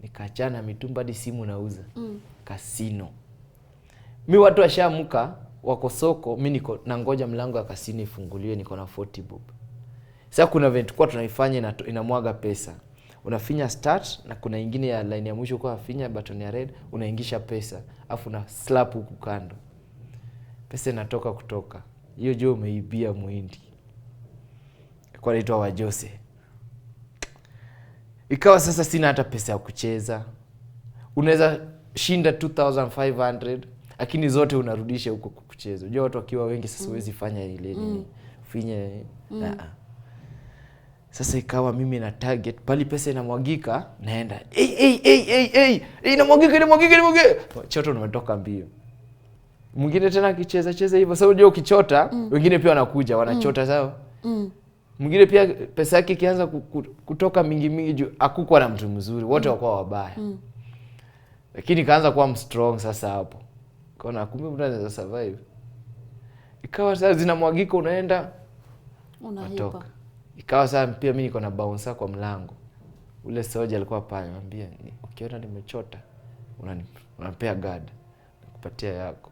Nikaachana mitumba hadi simu nauza. Casino. Mimi watu washaamka wako soko, mimi niko nangoja mlango wa casino ifunguliwe, niko na 40 bob. Sasa kuna event kwa tunaifanya inamwaga pesa. Unafinya start na kuna nyingine ya line ya mwisho kwa finya button ya red, unaingisha pesa, afu na slap huku kando. Pesa inatoka kutoka. Hiyo jo umeibia muhindi. Kwa naitwa wa Jose. Ikawa sasa sina hata pesa ya kucheza. Unaweza shinda 2500, lakini zote unarudisha huko kucheza. Unajua watu wakiwa wengi sasa huwezi fanya ile nini. Finye Sasa ikawa mimi na target, pali pesa inamwagika, naenda inamwagika. Choto nimetoka mbio. Mwingine tena akicheza hivyo. Sasa unajua ukichota, wengine pia wanakuja, wanachota sawa. Mwingine pia pesa yake ikianza kutoka mingi juu hakukuwa na mtu mzuri, wote wako wabaya. Lakini kaanza kuwa strong sasa hapo. Kaona kumbe mtu anaweza survive. Ikawa sasa zinamwagika, unaenda Unahipa. Ikawa sasa pia mimi niko na bouncer kwa mlango. Ule soja alikuwa pale, anambia ukiona nimechota unanipea guard, nakupatia yako.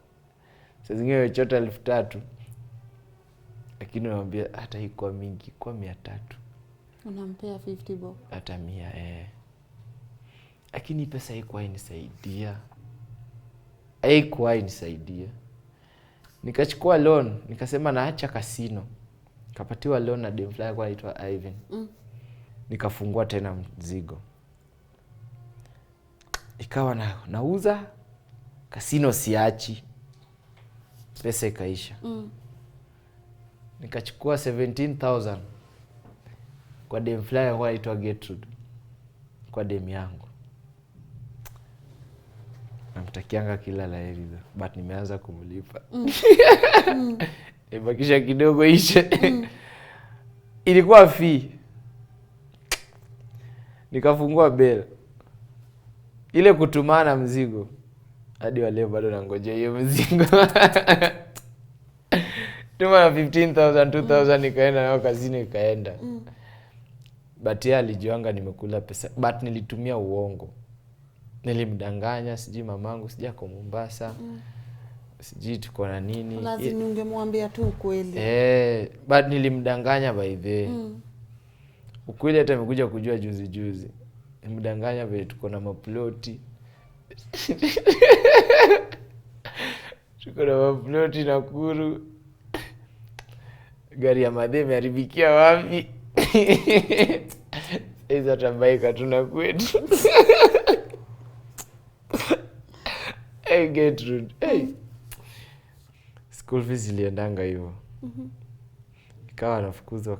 Sasa zingine nimechota 3000. Lakini anambia hata hii kwa mingi, kwa 300. Unampea 50 bob. Hata 100 Lakini pesa haikuwa inisaidia. Nikachukua loan, nikasema naacha casino. Kapatiwa loan na dem fulani kwa anaitwa Ivan. Nikafungua tena mzigo. Ikawa nauza casino siachi. Pesa ikaisha. Nikachukua 17,000 kwa dem fulani kwa anaitwa Gertrude. Kwa dem yangu. Namtakianga kila la heri, but nimeanza kumlipa. Ibakisha kidogo ishe. Ilikuwa fee. Nikafungua bell. Ile kutumana mzigo. Hadi wale bado nangoja hiyo mzigo. Tuma na 15,000, 2,000 nikaenda nayo kazini ikaenda. But yeye alijuanga nimekula pesa, but nilitumia uongo. Nilimdanganya, sijui mamangu, sijui ako Mombasa. Sijui tuko na nini. Lazima ungemwambia tu ukweli. But nilimdanganya by the ukweli hata nimekuja kujua juzi. Nilimdanganya vile tuko na maploti. Tuko na maploti Nakuru. Gari ya madhe imeharibikia wapi? Hizo tambaika tuna kwetu. Hey Gertrude. Hey. School fees iliendanga hivyo. Ikawa nafukuzwa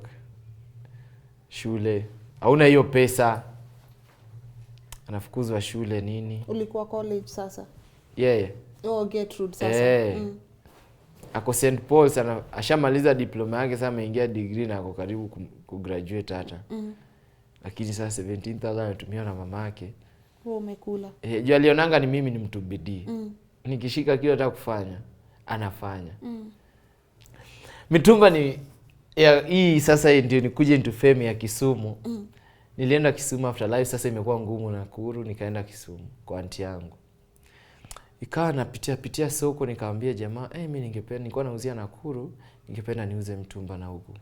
shule. Hauna hiyo pesa. Anafukuzwa shule nini? Ulikuwa college sasa? Yeah. Gertrude sasa. Ako St. Paul's, ashamaliza diploma yake, sasa ameingia degree na ako karibu kugraduate hata. Lakini sasa 17,000 anatumia na mama yake. Wewe umekula. Juu alionanga ni mimi ni mtu bidii. Nikishika kile nataka kufanya, anafanya. Mitumba ni hii sasa ndio nikuje into fame ya Kisumu. Nilienda Kisumu after life, sasa imekuwa ngumu Nakuru, nikaenda Kisumu kwa aunti yangu. Ikawa napitia soko, nikamwambia jamaa, mimi nilikuwa nauzia Nakuru, ningependa niuze mtumba na huku.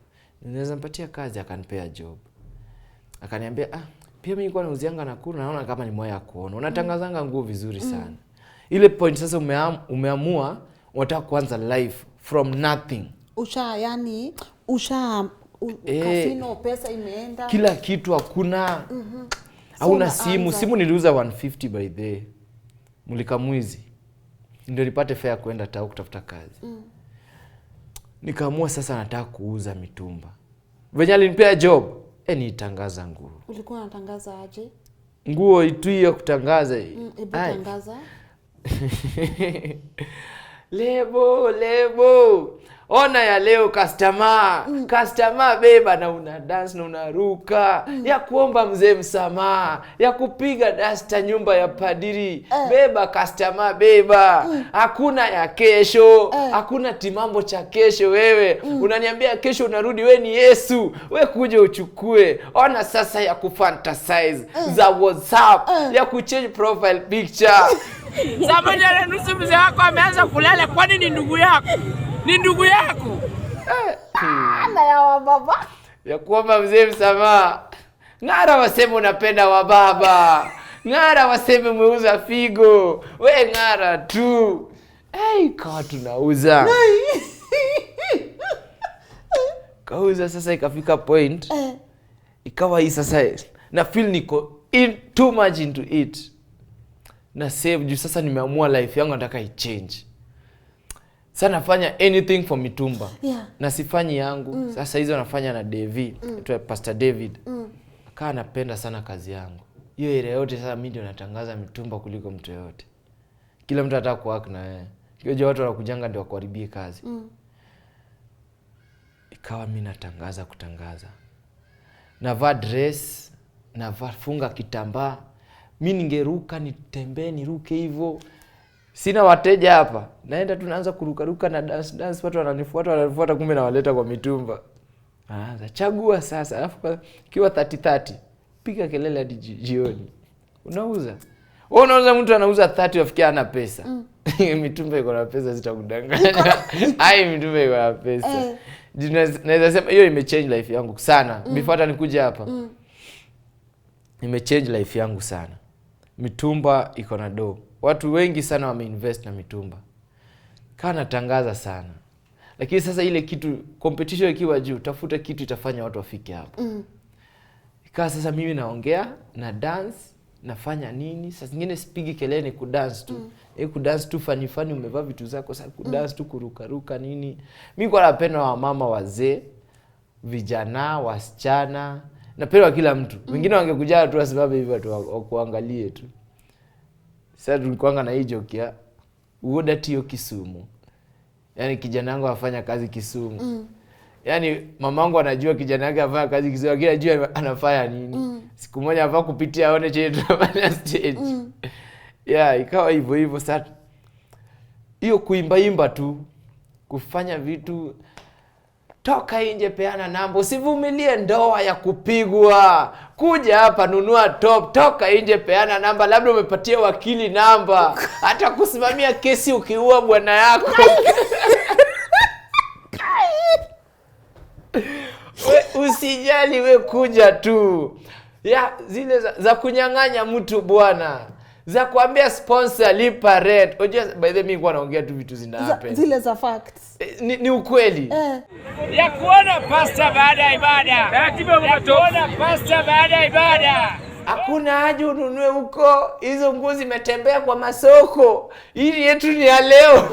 Ninaweza mpatia kazi? Akanipea job. Akaniambia, Pia mimi nilikuwa nauzianga Nakuru, naona kama ni moyo kuona. Unatangazanga nguo vizuri sana. Ile point sasa umeamua unataka kuanza life from nothing. Kasino pesa imeenda. Kila kitu hakuna. Hauna simu. Simu niliuza 150 by the way. Mulika mwizi. Ndio nipate fare kwenda tao kutafuta kazi. Nikaamua sasa nataka kuuza mitumba. Venye alinipea job, nitangaza nguo. Ulikuwa unatangaza aje? Nguo itu hiyo kutangaza. Hebu tangaza. Lebo. Ona ya leo customer. Customer beba na una dance na unaruka. Ya kuomba mzee msamaha. Ya kupiga dasta nyumba ya padiri. Beba customer beba. Hakuna ya kesho. Hakuna timambo cha kesho wewe. Unaniambia kesho unarudi we ni Yesu. We kuja uchukue. Ona sasa ya kufantasize. Za WhatsApp. Ya kuchange profile picture. Zamani ya nusu mzee wako ameanza kulala, kwani ni ndugu yako? Ni ndugu yako. Na ya wababa. Ya kuomba mzee msamaha. Ng'ara waseme unapenda wababa. Ng'ara waseme umeuza figo. We ng'ara tu. Kawa tunauza. Kauza sasa ikafika point. Ikawa hii sasa na feel niko too much into it. Na save juu sasa nimeamua life yangu nataka i-change. Sasa nafanya anything for mitumba. Na sifanyi yangu. Sasa hizo nafanya na David, Pastor David. Kaa napenda sana kazi yangu. Hiyo area yote sasa mimi ndio natangaza mitumba kuliko mtu yote. Kila mtu anataka kuwork na yeye. Hiyo watu wanakujanga ndio wakuharibie kazi. Ikawa mimi kutangaza. Navaa dress, navaa funga kitambaa. Mimi ningeruka nitembee niruke hivyo. Sina wateja hapa. Naenda tu naanza kuruka na dance watu wananifuata kumbe nawaleta kwa mitumba. Chagua sasa. Alafu kiwa 30 piga kelele hadi jioni. Unauza. Wewe unauza mtu anauza 30 wafikia hana pesa. Mitumba iko na pesa zitakudanganya. Mitumba iko na pesa. Naweza sema hiyo imechange life yangu sana. Before hata nikuja hapa. Imechange life yangu sana. Mitumba iko na do. Watu wengi sana wameinvest na mitumba. Kana tangaza sana. Lakini sasa ile kitu competition ikiwa juu, tafuta kitu itafanya watu wafike hapo. Ikawa sasa mimi naongea na dance, nafanya nini? Sasa zingine sipigi kelele kudance tu. Kudance tu funny umevaa vitu zako sasa kudance tu kuruka nini. Mimi kwa napenda wa mama wazee, vijana, wasichana, napenda kila mtu. Wengine wangekuja tu sababu hivyo tu kuangalie tu. Sasa tulikuanga na hii joke ya uoda tio Kisumu. Yaani kijana wangu afanya kazi Kisumu. Yaani mamangu anajua kijana wake afanya kazi Kisumu, lakini anajua anafanya nini. Siku moja afaa kupitia aone chenye tunafanya stage. Ikawa hivyo sasa. Hiyo kuimba tu, kufanya vitu. Toka nje peana namba, usivumilie ndoa ya kupigwa. Kuja hapa nunua top, toka nje peana namba, labda umepatia wakili namba. Hata kusimamia kesi ukiua bwana yako. Usijali we kuja tu. Zile za kunyang'anya mtu bwana. Za kuambia sponsor lipa rent. Unajua by the way mimi naongea tu vitu zina happen. Zile za facts. Ni ukweli. Ya kuona pasta baada ya ibada. Kuona pasta baada ya ibada. Hakuna haja ununue huko. Hizo nguo zimetembea kwa masoko. Hii yetu ni ya leo.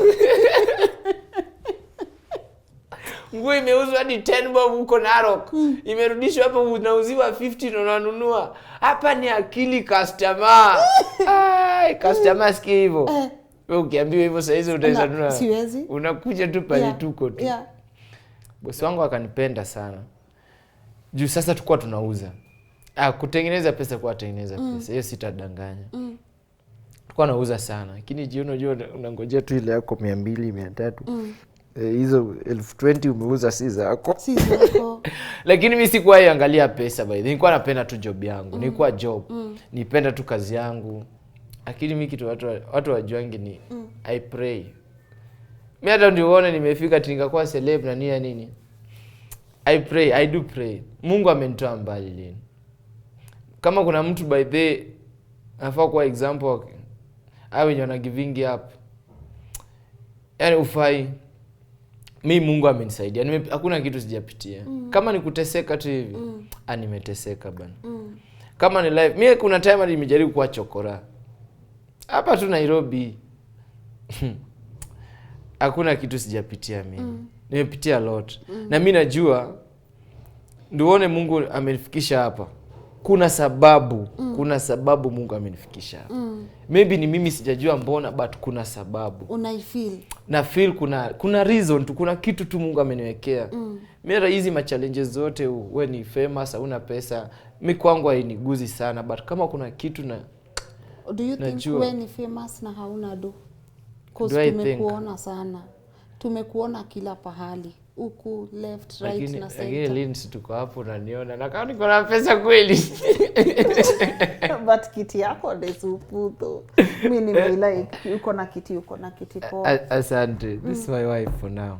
Nguo imeuzwa hadi 10 bob huko Narok. Imerudishwa hapa unauziwa 50 na unanunua. Hapa ni akili customer. Customer sikia hivyo. Wewe ukiambiwa hivyo saa hizo utaweza nunua. Siwezi. Unakuja tu pale tuko tu. Bosi wangu akanipenda sana. Juu sasa tulikuwa tunauza. Kutengeneza pesa kwa tengeneza pesa. Hiyo sitadanganya. Tulikuwa tunauza sana. Lakini jioni unajua unangojea tu ile yako 200, 300. Hizo 20 umeuza si zako. Lakini mimi sikuwa angalia pesa by the way. Nilikuwa napenda tu job yangu. Nilikuwa job. Nipenda tu kazi yangu. Lakini mimi kitu watu wajuangi ni I pray. Mimi hata ndio uone nimefika nikakuwa celeb na nini. I pray, I do pray. Mungu amenitoa mbali lini. kama kuna mtu by the anafaa kwa example au wenye wana giving up, yani ufai. Mimi Mungu amenisaidia, hakuna kitu sijapitia. Kama ni kuteseka tu hivi, nimeteseka bana. Kama ni life, mimi kuna time nimejaribu kuwa chokora hapa tu Nairobi. Hakuna kitu sijapitia mimi. Nimepitia a lot. Na mimi najua nduone Mungu amenifikisha hapa. Kuna sababu, kuna sababu Mungu amenifikisha hapa. Maybe ni mimi sijajua mbona, but kuna sababu. Unaifeel? Na feel kuna reason tu, kuna kitu tu Mungu ameniwekea. Mimi hizi ma challenges zote, wewe ni famous, hauna pesa, mimi kwangu hainiguzi sana, but kama kuna kitu na do you think wewe ni famous na hauna do? Because tumekuona sana. Tumekuona kila pahali. Huku left, right na center. Lakini Lindsay tuko hapo unaniona na kama niko na pesa kweli. But kiti yako ni suputho. Mimi ni like uko na kiti poa. Asante. This is my wife for now.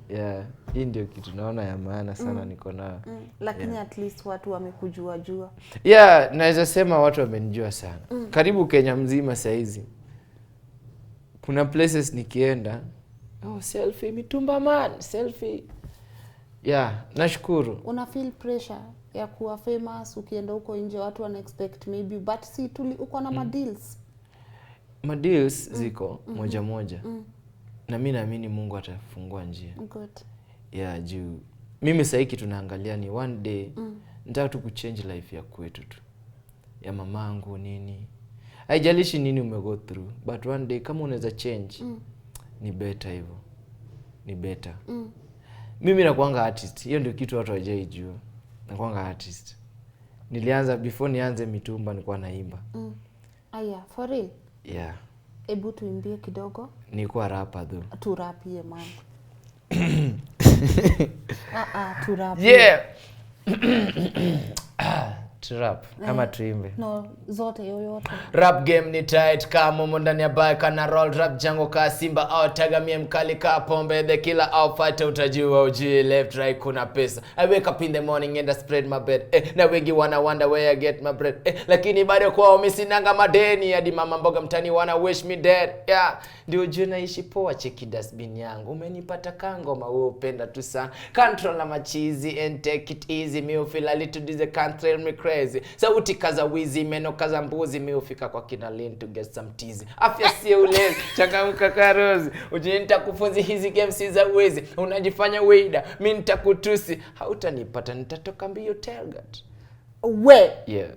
Yeah. Hii ndio kitu naona ya maana sana niko nayo. Lakini at least watu wamekujua jua. Yeah, naweza sema watu wamenijua sana. Karibu Kenya mzima saa hizi. Kuna places nikienda, selfie Mitumba man, selfie. Yeah, nashukuru. Una feel pressure ya kuwa famous ukienda huko nje, watu wana expect maybe, but si uko na madeals? Madeals ziko moja moja. Na mimi naamini Mungu atafungua njia. Good. Yeah, juu mimi sasa hiki tunaangalia ni one day nataka tu kuchange life ya kwetu tu. Ya mamangu nini. Haijalishi nini umego through, but one day kama unaweza change, ni better hivyo. Ni better. Mimi nakuanga artist. Hiyo ndio kitu watu hawajaijua. Nakuanga artist. Nilianza before nianze Mitumba nilikuwa naimba. Aya, for real? Yeah. Ebu tuimbie kidogo. Nilikuwa rapper though. Tu rapie man. Tu rapie. Yeah. Trap kama tuimbe. No, zote yoyote. Rap game ni tight kama momo ndani ya bike na roll rap jango ka Simba au tagamie mkali ka Pombe the killer au fighter utajua uji left right kuna pesa. I wake up in the morning and I spread my bed. Na wengi wana wonder where I get my bread. Lakini bado kwao mimi sinanga madeni hadi mama mboga mtani wana wish me dead. Yeah, ndio juu naishi poa, cheki dustbin yangu. Umenipata kangoma wewe upenda tu sana. Control na machizi and take it easy. Me feel a little dizzy, can't tell me crazy. Sauti kaza wizi, meno kaza mbuzi, mi ufika kwa kina Lin to get some teasy. Afya sio ulezi, changamka karozi. Uje nitakufunzi hizi games za wezi. Unajifanya weida, mimi nitakutusi. Hautanipata, nitatoka mbio Telgat. We. Yeah.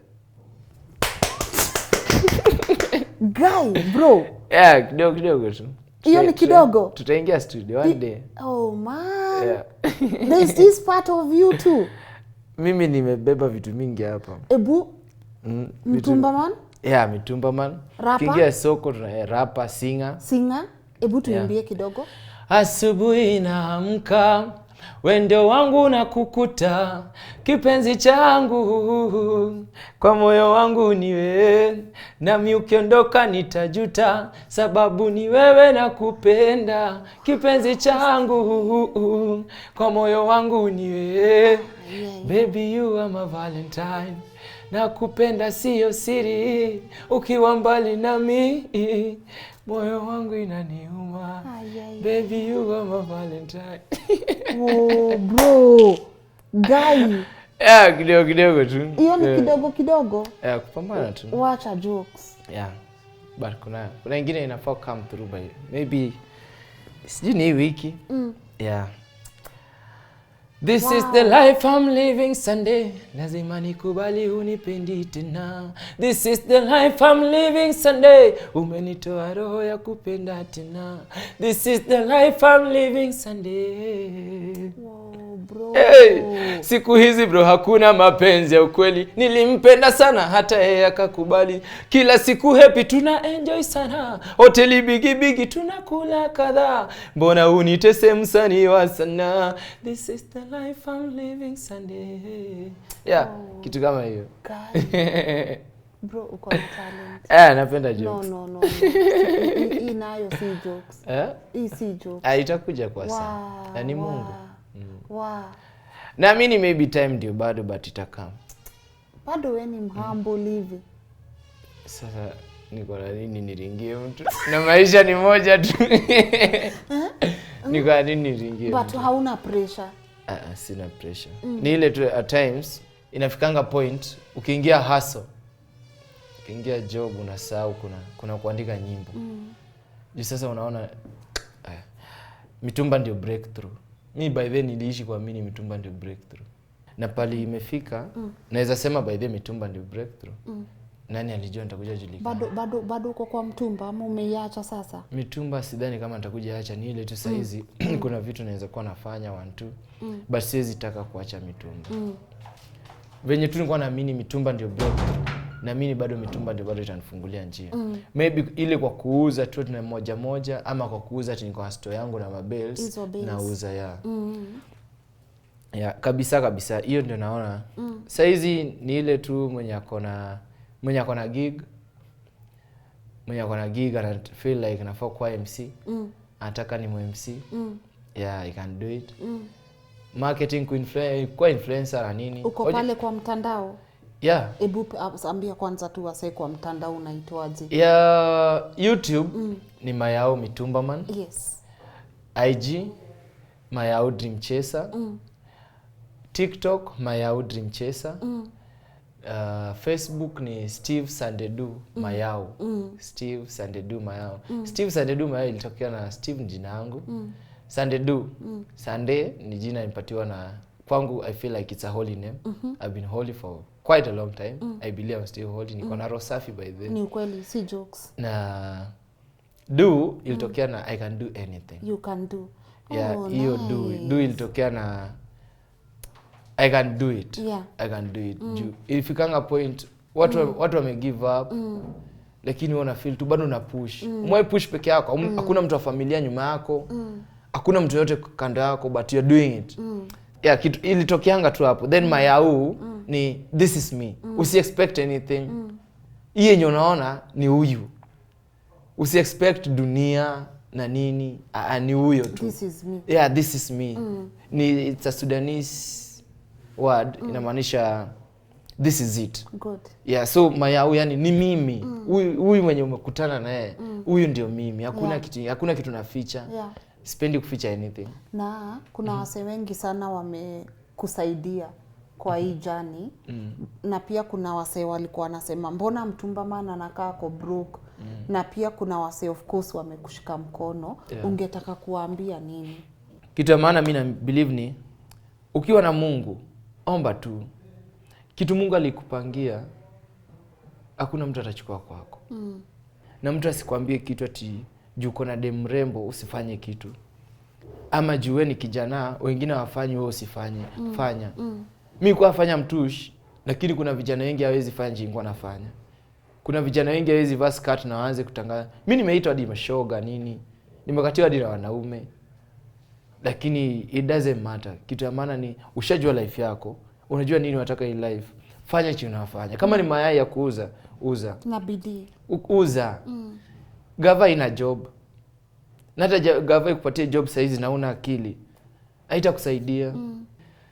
Guy, bro. Yeah, kidogo tu. Hiyo ni kidogo. Tutaingia studio one day. Oh man. Yeah. There's this part of you too. Mimi nimebeba vitu mingi hapa. Ebu Mitumba man? Yeah, Mitumba man. Kingia soko tuna rapper, singer. Ebu tuimbie kidogo. Asubuhi naamka, wendo wangu na kukuta, kipenzi changu, kwa moyo wangu ni wewe, nami ukiondoka nitajuta, sababu ni wewe na kupenda, kipenzi changu, kwa moyo wangu ni wewe. Baby you are my Valentine, nakupenda sio siri, ukiwa mbali nami moyo wangu inaniuma. Baby you are my Valentine. Oh bro, guy. Yeah, kidogo tu. Hiyo ni kidogo. Yeah, kupambana tu. Wacha jokes. Yeah. But kuna ingine inafaa come through by maybe sijui ni wiki. Yeah. This is the life I'm living Sunday. Lazima nikubali unipendi tena. This is the life I'm living Sunday. Umenitoa roho ya kupenda tena. This is the life I'm living Sunday. Wow, bro. Hey, siku hizi bro hakuna mapenzi ya ukweli. Nilimpenda sana hata yeye akakubali. Kila siku happy tuna enjoy sana. Hoteli bigi tunakula kadhaa. Mbona unitese msanii wa sana. This is the life I'm living Sunday. Yeah, kitu kama hiyo. Bro, uko na talent. Napenda jokes. No. Hii nayo si jokes. Hii si jokes. Itakuja kwa sana. Na ni Mungu. Wow. Na mimi maybe time ndio bado but itakam. Bado wewe ni humble hivi. Sasa niko na nini niringie mtu? Na maisha ni moja tu. Niko na nini niringie? But hauna pressure. Sina pressure. Ni ile tu at times inafikanga point ukiingia hustle. Ukiingia job unasahau kuna kuandika nyimbo. Juu sasa unaona mitumba ndio breakthrough. Mi by then niliishi kuamini mitumba ndio breakthrough. Na pali imefika, naweza sema by then mitumba ndio breakthrough. Nani alijua nitakuja julikana? Bado uko kwa mtumba ama umeiacha sasa? Mitumba sidhani kama nitakuja acha, ni ile tu saizi kuna vitu naweza kuwa nafanya 1 2 but siwezi taka kuacha mitumba. Venye tu nilikuwa naamini mitumba ndio breakthrough. Naamini bado mitumba ndio bado itanifungulia njia. Maybe ile kwa kuuza tu na moja ama kwa kuuza tu kwa store yangu na mabells nauza ya. Ya kabisa hiyo ndio naona. Saizi ni ile tu mwenye akona gig. Mwenye akona gig and I feel like nafaa kuwa MC. Anataka ni MC. Yeah, I can do it. Marketing kwa influencer na nini. Uko pale kwa mtandao? Yeah. Ebu ambia kwanza tu wase kwa mtandao unaitwaje? Yeah, YouTube ni Mayao Mitumbaman. Yes. IG Mayao Dream Chaser. TikTok Mayao Dream Chaser. Facebook ni Steve Sandedu Mayao. Steve Sandedu Mayao. Steve Sandedu Mayao ilitokea na Steve jina yangu. Sandedu. Sande ni jina nilipatiwa na kwangu. I feel like it's a holy name. I've been holy for quite a long time. I believe I'm still holy. Niko na roho safi by the way. Ni ukweli, si jokes. Na do ilitokea na I can do anything. You can do. Yeah, hiyo nice. Do ilitokea na I can do it. Yeah. I can do it. Ilifikanga point watu wame give up. Lakini wana feel tu bado una push. Mwe push peke yako. Hakuna mtu wa familia nyuma yako. Hakuna mtu yote kando yako but you're doing it. Yeah, kitu ilitokeanga tu hapo. Then Mayau ni this is me. Usi expect anything. Hii yenye unaona ni huyu. Usi expect dunia na nini. Ni huyo tu. This is me. Yeah, this is me. Ni it's a Sudanese word inamaanisha this is it. Good. Yeah, so Mayau yani ni mimi. Huyu mwenye umekutana naye, huyu ndio mimi. Hakuna kitu naficha. Yeah. Sipendi kuficha anything. Na kuna wase wengi sana wamekusaidia kwa hii journey. Na pia kuna wase walikuwa wanasema mbona Mtumbaman anakaa kwa broke. Na pia kuna wase of course wamekushika mkono. Yeah. Ungetaka kuambia nini? Kitu ya maana mimi na believe ni ukiwa na Mungu, omba tu. Kitu Mungu alikupangia, hakuna mtu atachukua kwako. Na mtu asikwambie kitu ati juu uko na dem mrembo usifanye kitu. Ama juu ni kijana, wengine wafanye wewe usifanye. Fanya. Mimi kwa fanya mtush, lakini kuna vijana wengi hawezi fanya jingo nafanya. Kuna vijana wengi hawezi vaa skirt na waanze kutangaza. Mimi nimeitwa hadi mashoga nini. Nimekatiwa hadi na wanaume. Lakini it doesn't matter. Kitu ya maana ni ushajua life yako. Unajua nini unataka in life. Fanya chenye unafanya. Kama ni mayai ya kuuza, uza. Na bidii. Uza. Gava ina job. Na hata gava ikupatie job saizi na una akili. Haitakusaidia.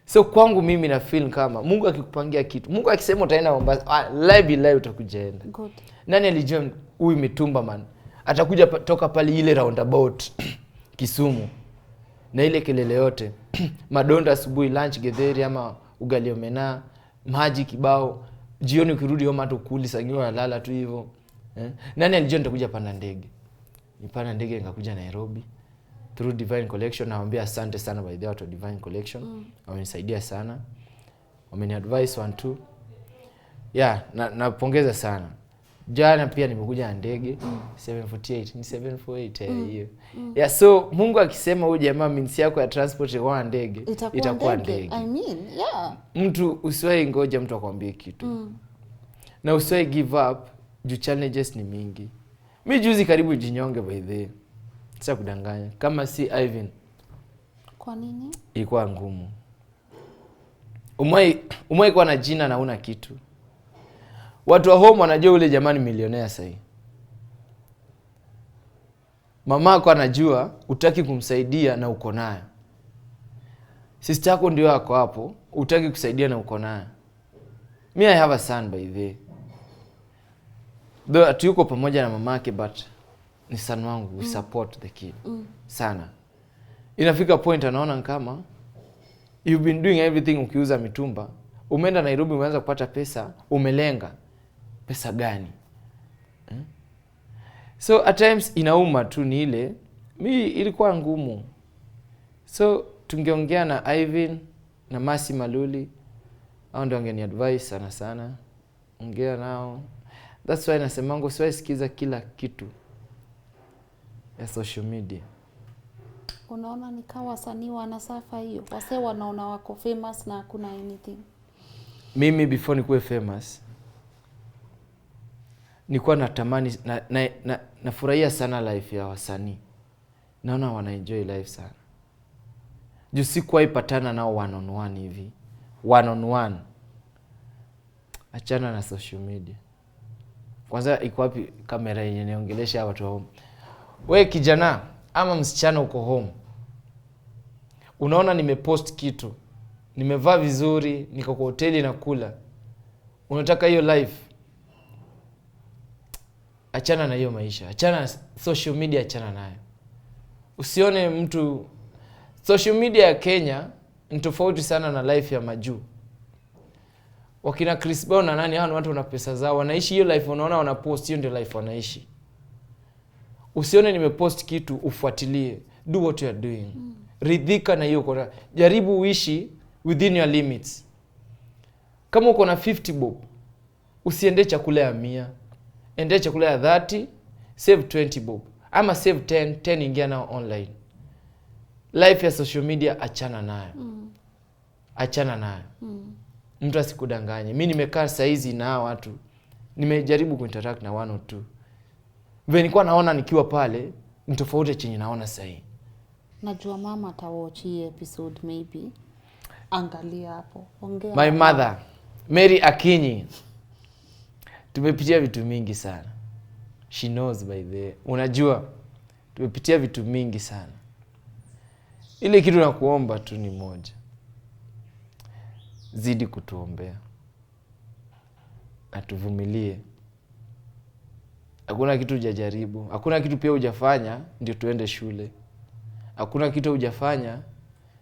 So kwangu mimi na feel kama Mungu akikupangia kitu. Mungu akisema utaenda Mombasa, live utakujaenda. Good. Nani alijua huyu Mitumbaman atakuja toka pale ile roundabout Kisumu. Na ile kelele yote. Madonda asubuhi lunch getheri ama ugali omena, maji kibao, jioni ukirudi homa tu kuli sangiwa nalala tu hivyo. Nani alijua nitakuja panda ndege? Nipanda ndege nikakuja Nairobi through Divine Collection. Naambia asante sana by the way to Divine Collection. Wamenisaidia sana. Wameniadvise 1 2. Yeah, napongeza sana. Jana pia nimekuja na ndege 748 ni 748 hiyo. Yeah, so Mungu akisema huyu jamaa minsi yako ya transport kwa ndege itakuwa ndege. I mean, yeah. Mtu usiwahi ngoja mtu akwambie kitu. Na usiwahi give up, juu challenges ni mingi. Mimi juzi karibu jinyonge by the way. Sasa kudanganya. Kama si Ivan. Kwa nini? Ilikuwa ngumu. Umai kwa na jina na una kitu. Watu wa home wanajua ule jamani milionea sahi. Mamako anajua utaki kumsaidia na uko naye. Sister yako ndio yako hapo, utaki kusaidia na uko naye. Me I have a son by the way. Though tuyuko pamoja na mamake but ni son wangu, we support the kid. Sana. Inafika point anaona kama you've been doing everything ukiuza mitumba. Umeenda Nairobi umeanza kupata pesa, umelenga. Pesa gani? So at times inauma tu ni ile, mi ilikuwa ngumu. So tungeongea na Ivan na Masi Maluli, hao ndio wangeni advice sana sana. Ongea nao. That's why nasemango siwezi sikiza kila kitu ya social media. Unaona ni kama wasanii wanasafa hiyo. Wase wanaona wako famous na hakuna anything. Mimi before nikuwe famous nilikuwa natamani nafurahia sana life ya wasanii. Naona wana enjoy life sana. Juu sikuwahi patana nao one on one hivi. One on one. Achana na social media. Kwanza iko wapi kamera yenye niongelesha watu wa home? Wewe kijana ama msichana uko home. Unaona nimepost kitu. Nimevaa vizuri, niko kwa hoteli na kula. Unataka hiyo life? Achana na hiyo maisha. Achana social media, achana nayo. Usione mtu social media ya Kenya ni tofauti sana na life ya majuu. Wakina Chris Brown na nani, hao ni watu wana pesa zao, wanaishi hiyo life, unaona wanapost, hiyo ndio life wanaishi. Usione nimepost kitu ufuatilie. Do what you are doing. Ridhika na hiyo kwa. Jaribu uishi within your limits. Kama uko na 50 bob, usiende chakula ya 100. Ende chakula ya 30, save 20 bob. Ama save 10 ingia nao online. Life ya social media achana nayo. Achana nayo. Mtu asikudanganye. Mimi nimekaa saizi na watu. Nimejaribu kuinteract na 1 or 2. Vile nilikuwa naona nikiwa pale, ni tofauti chenye naona sasa. Najua mama atawatch hii episode maybe. Angalia hapo. Ongea. My mother, Mary Akinyi. Tumepitia vitu mingi sana. She knows by the way. Unajua, tumepitia vitu mingi sana. Ile kitu nakuomba tu ni moja. Zidi kutuombea. Atuvumilie. Hakuna kitu hujajaribu. Hakuna kitu pia hujafanya ndio tuende shule. Hakuna kitu hujafanya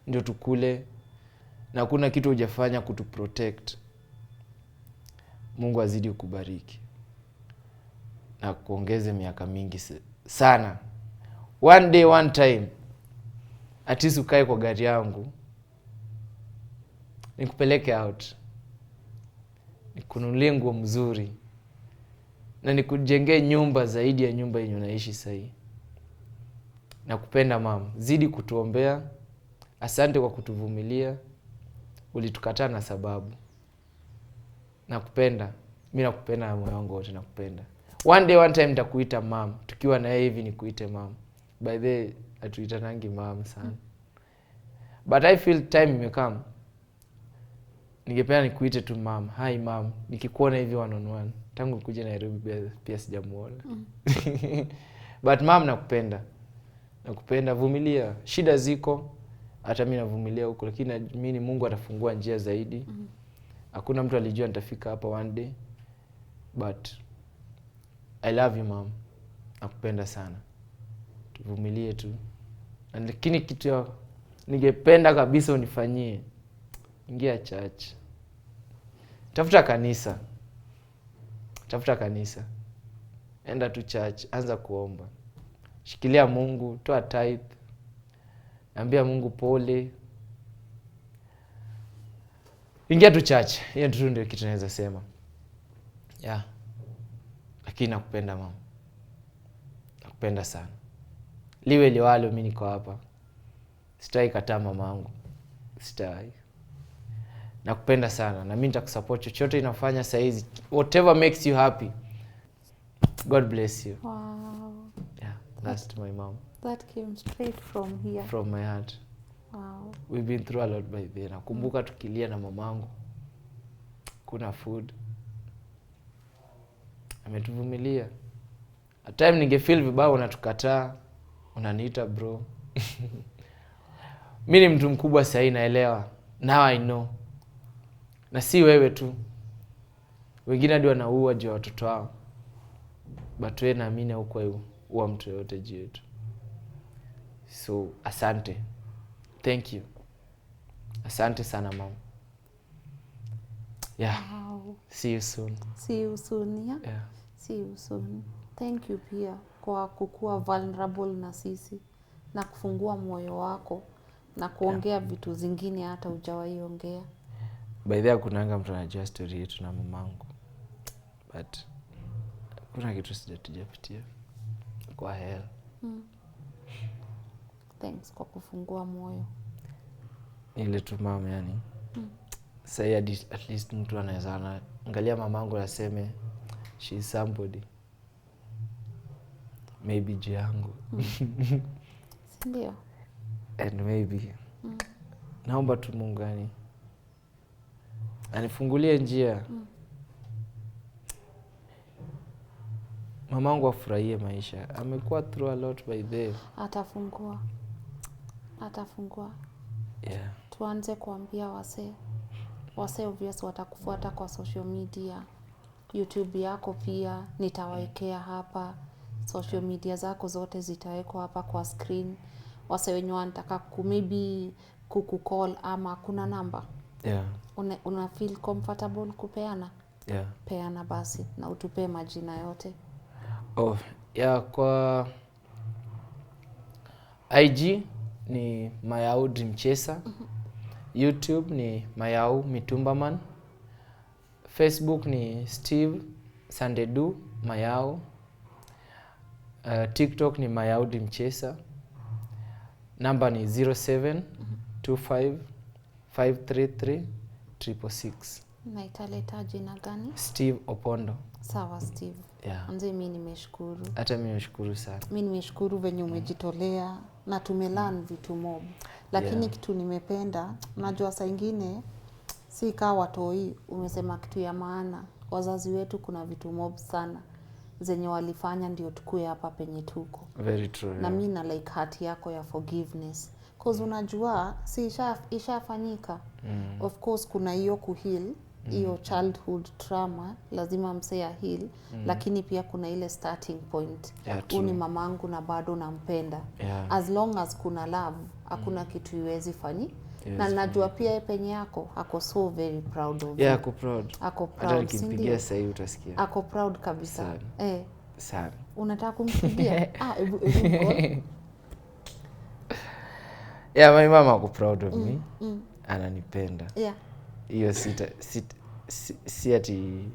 ndio tukule. Na hakuna kitu hujafanya kutuprotect. Mungu azidi kukubariki. Na kuongeze miaka mingi sana. One day, one time. At least ukae kwa gari yangu. Nikupeleke out. Nikununulie nguo mzuri. Na nikujengee nyumba zaidi ya nyumba yenye unaishi sasa. Nakupenda mama. Zidi kutuombea. Asante kwa kutuvumilia. Ulitukataa na sababu. Nakupenda. Mimi nakupenda na moyo wangu wote, nakupenda. One day, one time nitakuita mom. Tukiwa na yeye hivi nikuite mom. By the way, atuitanangi mom sana. But I feel time imekam. Ningependa nikuite tu mom. Hi mom. Nikikuona hivi one on one. Tangu kuja Nairobi pia sijamuona. But mom nakupenda. Nakupenda, vumilia. Shida ziko. Hata mimi navumilia huko, lakini naamini Mungu atafungua njia zaidi. Hakuna mtu alijua nitafika hapa one day. But I love you mom. Nakupenda sana. Tuvumilie tu. Lakini kitu ya ningependa kabisa unifanyie. Ingia church. Tafuta kanisa. Tafuta kanisa. Enda tu church, anza kuomba. Shikilia Mungu, toa tithe. Ambia Mungu pole. Ingia tu church. Hiyo tu ndio kitu naweza sema. Yeah. Lakini nakupenda mama. Nakupenda sana. Liwe liwalo, mimi niko hapa. Sitai kataa mamangu. Sitai. Nakupenda sana na mimi nitakusupport chochote inafanya saa hizi. Whatever makes you happy. God bless you. Wow. Yeah, that's to my mom. That came straight from here. From my heart. Wow. We've been through a lot by then. Nakumbuka tukilia na mamangu. Kuna food. Ametuvumilia. At time ningefeel vibaya unatukataa, unaniita bro. Mimi ni mtu mkubwa sasa, naelewa. Now I know. Na si wewe tu. Wengine hadi wanaua juu ya watoto wao. But wewe naamini huko huwa mtu yote juu yetu. So asante. Thank you. Asante sana mama. Yeah. Wow. See you soon. See you soon, yeah? Yeah. See you soon. Thank you pia kwa kukua vulnerable na sisi na kufungua moyo wako na kuongea vitu zingine hata hujawahi ongea. By the way kunanga mtu anajua story yetu na mamangu. But kuna kitu sijatujapitia kwa hell. Thanks kwa kufungua moyo. Ile tu mama yani. Say at least mtu anaweza angalia mamangu aseme she is somebody. Maybe jiangu. Ndio. And maybe naomba tu Mungu yani anifungulie njia. Mamangu afurahie maisha. Amekuwa through a lot by the. Atafungua. Yeah. Tuanze kuambia wasee obvious watakufuata kwa social media. YouTube yako pia nitawekea hapa. Social media zako zote zitawekwa hapa kwa screen. Wasee wenye wanataka maybe kukucall ama kuna namba. Yeah. Una feel comfortable kupeana? Yeah. Peana basi na utupe majina yote. Oh, yeah, kwa IG ni Mayau Dreamchaser. YouTube ni Mayau Mitumbaman. Facebook ni Steve Sandedu Mayau. TikTok ni Mayau Dreamchaser. Namba ni 0725533666. Na italeta jina gani? Steve Opondo. Sawa Steve. Yeah. Anze mimi nimeshukuru. Hata mimi nimeshukuru sana. Mimi nimeshukuru venye umejitolea na tumelearn vitu mob. Lakini kitu nimependa, unajua saa ingine si kaa watoi umesema kitu ya maana. Wazazi wetu kuna vitu mob sana zenye walifanya ndio tukue hapa penye tuko. Very true. Na mimi na like heart yako ya forgiveness. Cause unajua si ishafanyika. Of course kuna hiyo kuheal, hiyo childhood trauma lazima msea heal, lakini pia kuna ile starting point. Uni mamangu na bado nampenda. As long as kuna love, hakuna kitu iwezi fanyi. Na najua pia penye yako ako so very proud of you. Yeah, ako proud. Ako proud. Hata nikimpigia sasa hivi utasikia. Ako proud kabisa. Sana. Sana. Unataka kumpigia? Hebu Yeah, my mama ako proud of me. Ananipenda. Yeah. Hiyo si ati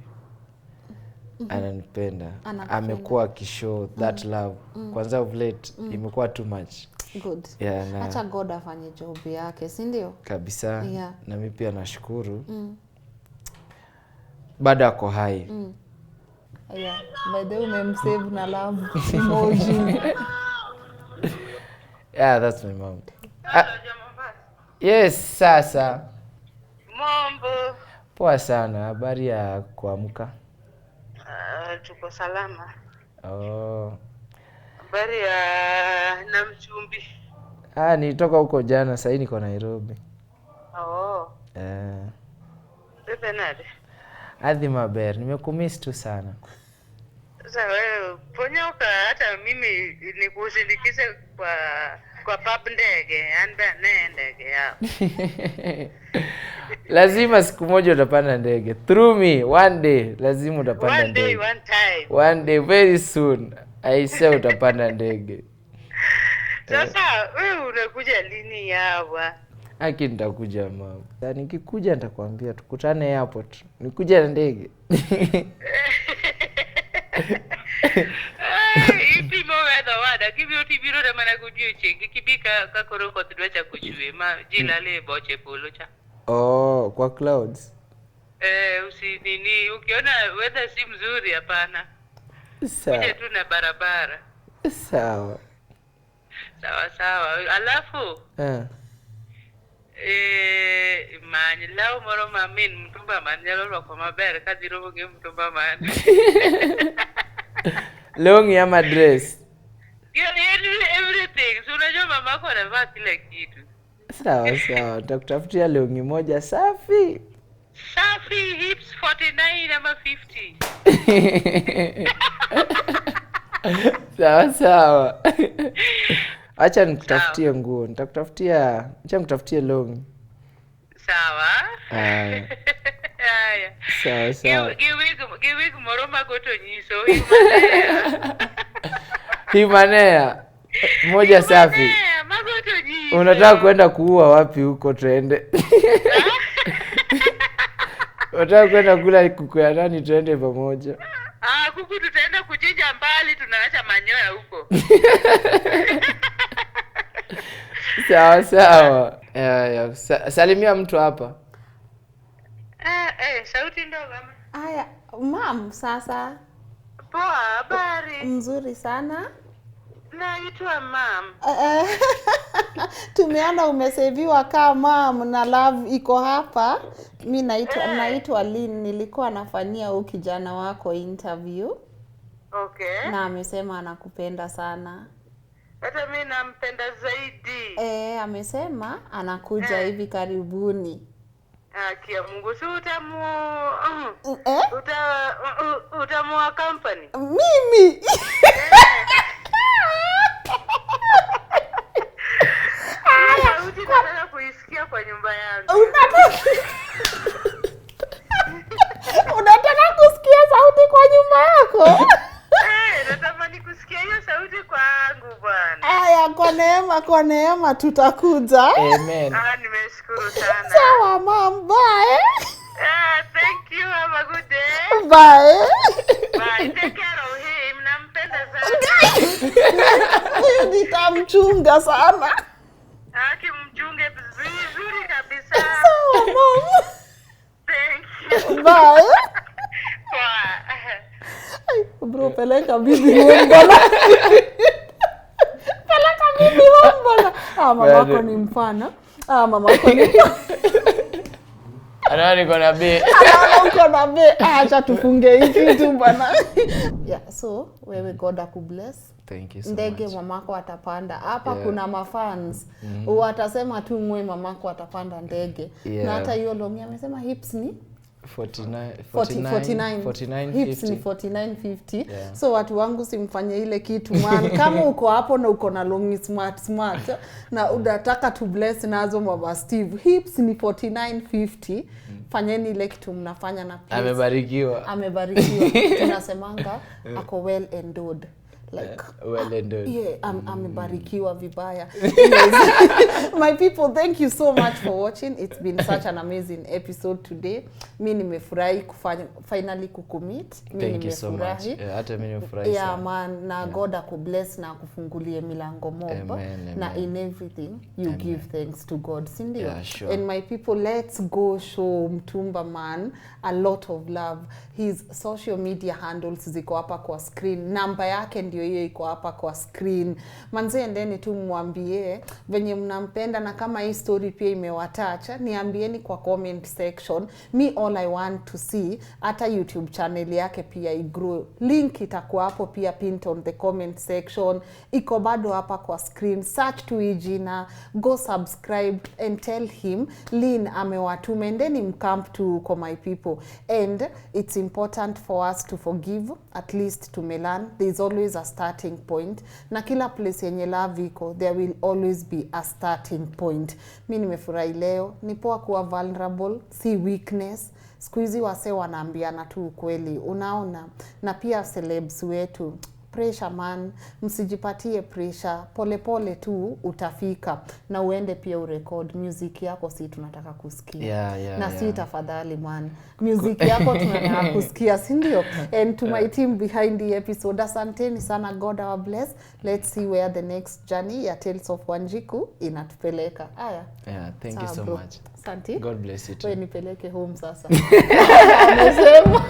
ananipenda. Amekuwa akishow that love. Kwanza of late imekuwa too much. Good. Yeah, na acha God afanye job yake, si ndio? Kabisa. Yeah. Na mimi pia nashukuru. Bado ako hai. Yeah. By the way umemsave na love emoji. Yeah, that's my mom. Yes, sasa. Mambo. Poa sana. Habari ya kuamka? Tuko salama. Oh. Habari ya na mchumbi? Nilitoka huko jana, sasa niko Nairobi. Oh. Pepe nade? Adhi maber, nimekumiss tu sana. Sasa wewe ponyoka hata mimi nikusindikize kwa pub ndege, anda ndege yao. Lazima siku moja utapanda ndege. Through me, one day lazima utapanda ndege. One day, one time. One day, very soon. I say utapanda ndege. Sasa wewe unakuja lini hapa? Haki nitakuja mama. Nikikuja nitakwambia tukutane airport. Nikuja na ndege. Ipi mo weather wada kibi utibiro na mana kudio chengi kibika kakoroko tudwacha kuchwe ma jila le boche polo cha. Oh, kwa clouds. Usinini ukiona weather si mzuri hapana. Sawa. Kuja tu na barabara. Sawa. Sawa. Alafu many lao moro mamin mtumba man nyalo roko maber ka dhiro boge mtumba man. Leo ngi ama dress. Everything. So unajua mama yako anavaa kila kitu. Sawa. Nitakutafutia leo ngi moja safi. Safi hips 49 ama 50. Sawa sawa. Acha nikutafutie nguo. Acha nikutafutie long. Sawa. Haya. Haya. Sawa. Giwig moro magoto nyiso. Himanea. Moja safi. Magoto nyiso. Unataka kwenda kuua wapi huko tuende? Unataka kwenda kula kuku ya nani tuende pamoja? Kuku tutaenda kuchinja mbali, tunaacha manyoya huko. Sawa. Salimia mtu hapa. Sauti ndogo ama? Haya, mam, sasa Poa, habari? mzuri sana. Naitwa Mam. Tumeona umeseviwa kama mam na love iko hapa. Mi naitwa Lynn, nilikuwa nafanyia huyu kijana wako interview. Okay. Na amesema anakupenda sana. Hata mimi nampenda zaidi. Amesema anakuja hivi karibuni. Kia Mungu, si utamu company. Mimi. Nataka kuisikia kwa nyumba yangu. Unataka kusikia sauti kwa nyumba yako? Natamani kusikia hiyo sauti kwangu bwana. Haya, kwa neema tutakuja. Amen. Nimeshukuru sana. Sawa mom, bye. Thank you, have a good day. Bye. Bye, take care of him. Nampenda sana. Huyu nitamchunga sana. Mchunge vizuri kabisa. Sawa mom. Thank you. Bye. Bro, peleka bibi home bwana. Peleka bibi home bwana. Mamako ni mfano. Mamako ni Anaona niko na be. uko na be. Acha tufunge hiki tu bwana. Yeah, so wewe God akubless. Thank you so Ndege much. mamako atapanda hapa. Kuna mafans watasema tu mwe mamako atapanda ndege. Na hata hiyo longi amesema hips ni 49 hips ni 49.50. So watu wangu simfanye ile kitu man. Kama uko hapo na uko na longi smart na unataka to bless nazo mama Steve, hips ni 49.50. Fanyeni ile kitu mnafanya na please. Amebarikiwa. Tunasemanga ako well endowed. Like well endowed. Amebarikiwa vibaya. My people, thank you so much for watching. It's been such an amazing episode today. Mimi nimefurahi finally kukumit. Thank you so much. Hata mimi nimefurahi sana. Man, na God akubless na akufungulie milango moba. Na in everything you give thanks to God. Sindio? Yeah, sure. And my people, let's go show Mtumba man a lot of love. His social media handles ziko hapa kwa screen. Namba yake ndio hiyo iko hapa kwa screen. Manze, endeni tu mwambie venye mnampenda, na kama hii story pia imewatacha, niambieni kwa comment section. Me all I want to see hata YouTube channel yake pia igrow. Link itakuwa hapo pia pinned on the comment section. Iko bado hapa kwa screen. Search tu hii jina, go subscribe and tell him Lynn amewatuma. Endeni mcamp tu kwa my people. And it's important for us to forgive, at least to learn. There's always a starting point. Na kila place yenye love iko, there will always be a starting point. Mimi nimefurahi leo. Ni poa kuwa vulnerable, si weakness. Siku hizi wase wanaambiana tu ukweli, unaona. Na pia celebs wetu, pressure man, msijipatie pressure. Pole pole tu utafika, na uende pia urecord music yako, si tunataka kusikia. Si tafadhali man, music yako tunataka kusikia, si ndio? And to my team behind the episode, asanteni sana. God our bless. Let's see where the next journey ya Tales of Wanjiku inatupeleka. Thank you so much. Asante. God bless you too. Wewe nipeleke home sasa. Amesema.